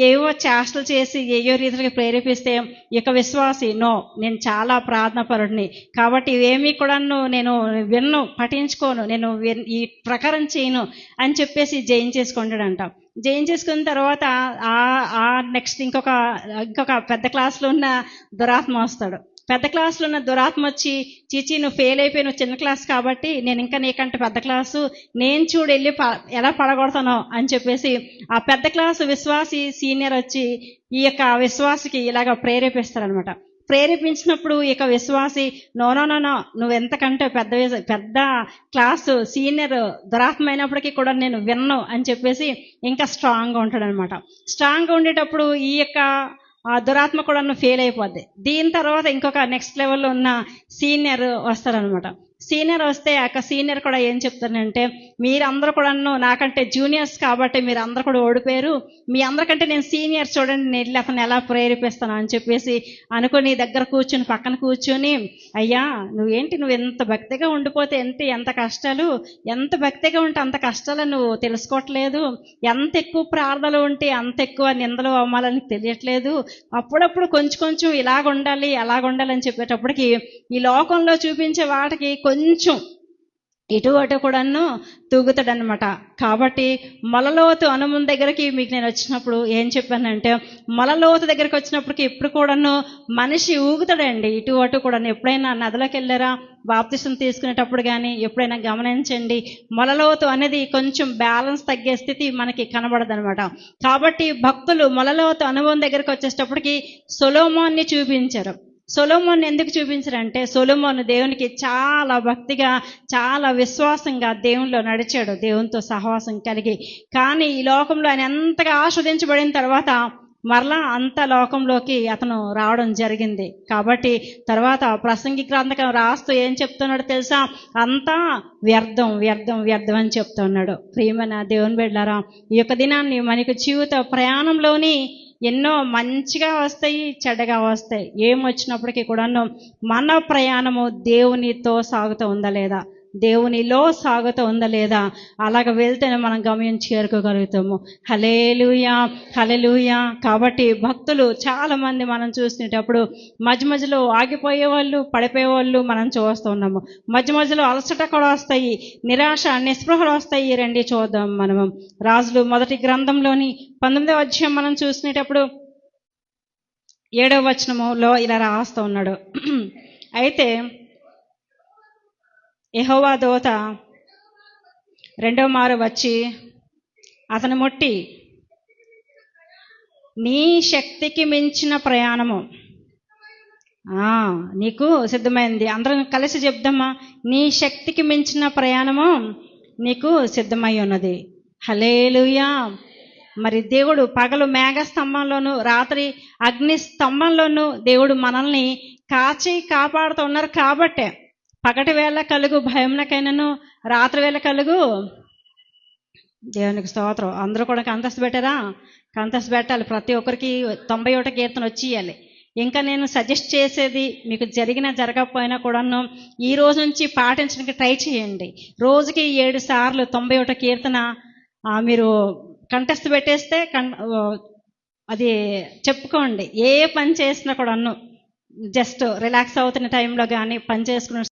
ఏవో చేష్టలు చేసి ఏయో రీతిగా ప్రేరేపిస్తే ఇక విశ్వాసి నో, నేను చాలా ప్రార్థన పరుడిని కాబట్టి ఇవేమీ కూడా నేను విన్ను, పఠించుకోను, నేను ఈ ప్రకారం చేయను అని చెప్పేసి జయించేసుకుంటాడంట. జయించేసుకున్న తర్వాత నెక్స్ట్ ఇంకొక పెద్ద క్లాస్లో ఉన్న దురాత్మ వస్తాడు. పెద్ద క్లాసులో ఉన్న దురాత్మ వచ్చి, చీచి నువ్వు ఫెయిల్ అయిపోయి, నువ్వు చిన్న క్లాస్ కాబట్టి నేను ఇంకా నీకంటే పెద్ద క్లాసు, నేను చూడు వెళ్ళి ఎలా పడగొడతానో అని చెప్పేసి ఆ పెద్ద క్లాసు విశ్వాసి సీనియర్ వచ్చి ఈ యొక్క విశ్వాసికి ఇలాగ ప్రేరేపిస్తారనమాట. ప్రేరేపించినప్పుడు ఇక విశ్వాసి నో నువ్వు ఎంతకంటే పెద్ద క్లాసు సీనియర్ దురాత్మ అయినప్పటికీ కూడా నేను విన్ను అని చెప్పేసి ఇంకా స్ట్రాంగ్గా ఉంటాడనమాట. స్ట్రాంగ్గా ఉండేటప్పుడు ఈ యొక్క దురాత్మ కూడా ఫెయిల్ అయిపోద్ది. దీని తర్వాత ఇంకొక నెక్స్ట్ లెవెల్లో ఉన్న సీనియర్ వస్తారనమాట. సీనియర్ వస్తే ఆ సీనియర్ కూడా ఏం చెప్తానంటే, మీరందరూ కూడా నాకంటే జూనియర్స్ కాబట్టి మీరు అందరూ కూడా ఓడిపోయారు, మీ అందరికంటే నేను సీనియర్, చూడండి నేను అతను ఎలా ప్రేరేపిస్తాను అని చెప్పేసి అనుకుని దగ్గర కూర్చుని, పక్కన కూర్చొని, అయ్యా నువ్వు ఎంత భక్తిగా ఉండిపోతే ఎంత కష్టాలు, ఎంత భక్తిగా ఉంటే అంత కష్టాలు నువ్వు తెలుసుకోవట్లేదు, ఎంత ఎక్కువ ప్రార్థనలు ఉంటే అంత ఎక్కువ నిందలు అవమానాలని తెలియట్లేదు, అప్పుడప్పుడు కొంచెం ఇలాగ ఉండాలి అలాగ ఉండాలి అని చెప్పేటప్పటికి ఈ లోకంలో చూపించే వాటికి కొంచెం ఇటు అటు కూడాను తూగుతాడనమాట. కాబట్టి మొలలోతు అనుమం దగ్గరికి మీకు నేను వచ్చినప్పుడు ఏం చెప్పానంటే, మొలలోతు దగ్గరికి వచ్చినప్పటికి ఎప్పుడు కూడాను మనిషి ఊగుతాడండి ఇటు అటు కూడా. ఎప్పుడైనా నదిలోకి వెళ్ళారా బాప్తిసం తీసుకునేటప్పుడు కానీ ఎప్పుడైనా గమనించండి, మొలలోతు అనేది కొంచెం బ్యాలెన్స్ తగ్గే స్థితి మనకి కనబడదనమాట. కాబట్టి భక్తులు మొలలోతు అనుభవం దగ్గరికి వచ్చేటప్పటికి సొలొమోన్ని చూపించారు. సొలొమోన్ ఎందుకు చూపించారంటే, సొలొమోన్ దేవునికి చాలా భక్తిగా, చాలా విశ్వాసంగా దేవునిలో నడిచాడు, దేవునితో సహవాసం కలిగి. కానీ ఈ లోకంలో ఆయన ఎంతగా ఆస్వాదించబడిన తర్వాత మరలా అంత లోకంలోకి అతను రావడం జరిగింది. కాబట్టి తర్వాత ప్రసంగి గ్రంథకం రాస్తూ ఏం చెప్తున్నాడు తెలుసా? అంతా వ్యర్థం వ్యర్థం వ్యర్థం అని చెప్తున్నాడు. ప్రియమైన దేవుని బిడ్డలారా, ఈ యొక్క దినాన్ని మనకు జీవిత ప్రయాణంలోని ఎన్నో మంచిగా వస్తాయి, చెడ్డగా వస్తాయి. ఏమొచ్చినప్పటికీ కూడాను మన ప్రయాణము దేవునితో సాగుతూ ఉందా లేదా, దేవునిలో సాగుతూ ఉందా లేదా, అలాగ వెళ్తేనే మనం గమ్యం చేరుకోగలుగుతాము. హల్లెలూయా హల్లెలూయా. కాబట్టి భక్తులు చాలామంది మనం చూసినప్పుడు మధ్యలో ఆగిపోయేవాళ్ళు, పడిపోయేవాళ్ళు మనం చూస్తూ ఉన్నాము. మధ్యలో అలసట కూడా వస్తాయి, నిరాశ నిస్పృహలు వస్తాయి. రండి చూద్దాం. మనము రాజులు మొదటి గ్రంథంలోని 19వ అధ్యాయం మనం చూసినప్పుడు 7వ వచనములో ఇలా రాస్తూ ఉన్నాడు. అయితే యెహోవా దూత రెండవ మారు వచ్చి అతను ముట్టి, నీ శక్తికి మించిన ప్రయాణము నీకు సిద్ధమైంది. అందరం కలిసి చెప్దామా? నీ శక్తికి మించిన ప్రయాణము నీకు సిద్ధమై ఉన్నది. హల్లెలూయా. మరి దేవుడు పగలు మేఘ స్తంభంలోను, రాత్రి అగ్ని స్తంభంలోను దేవుడు మనల్ని కాచి కాపాడుతూ ఉన్నారు. కాబట్టే పగటి వేళ కలుగు భయంకైనను రాత్రి వేళ కలుగు దేవునికి స్తోత్రం. అందరూ కూడా కంతస్తు పెట్టారా? కంతస్తు పెట్టాలి. ప్రతి ఒక్కరికి 91 కీర్తన వచ్చేయాలి. ఇంకా నేను సజెస్ట్ చేసేది, మీకు జరిగినా జరగకపోయినా కూడాను ఈ రోజు నుంచి పాటించడానికి ట్రై చేయండి. రోజుకి 7 సార్లు 91 కీర్తన మీరు కంఠస్థ పెట్టేస్తే అది చెప్పుకోండి. ఏ పని చేసినా కూడాను జస్ట్ రిలాక్స్ అవుతున్న టైంలో కానీ పని చేసుకున్న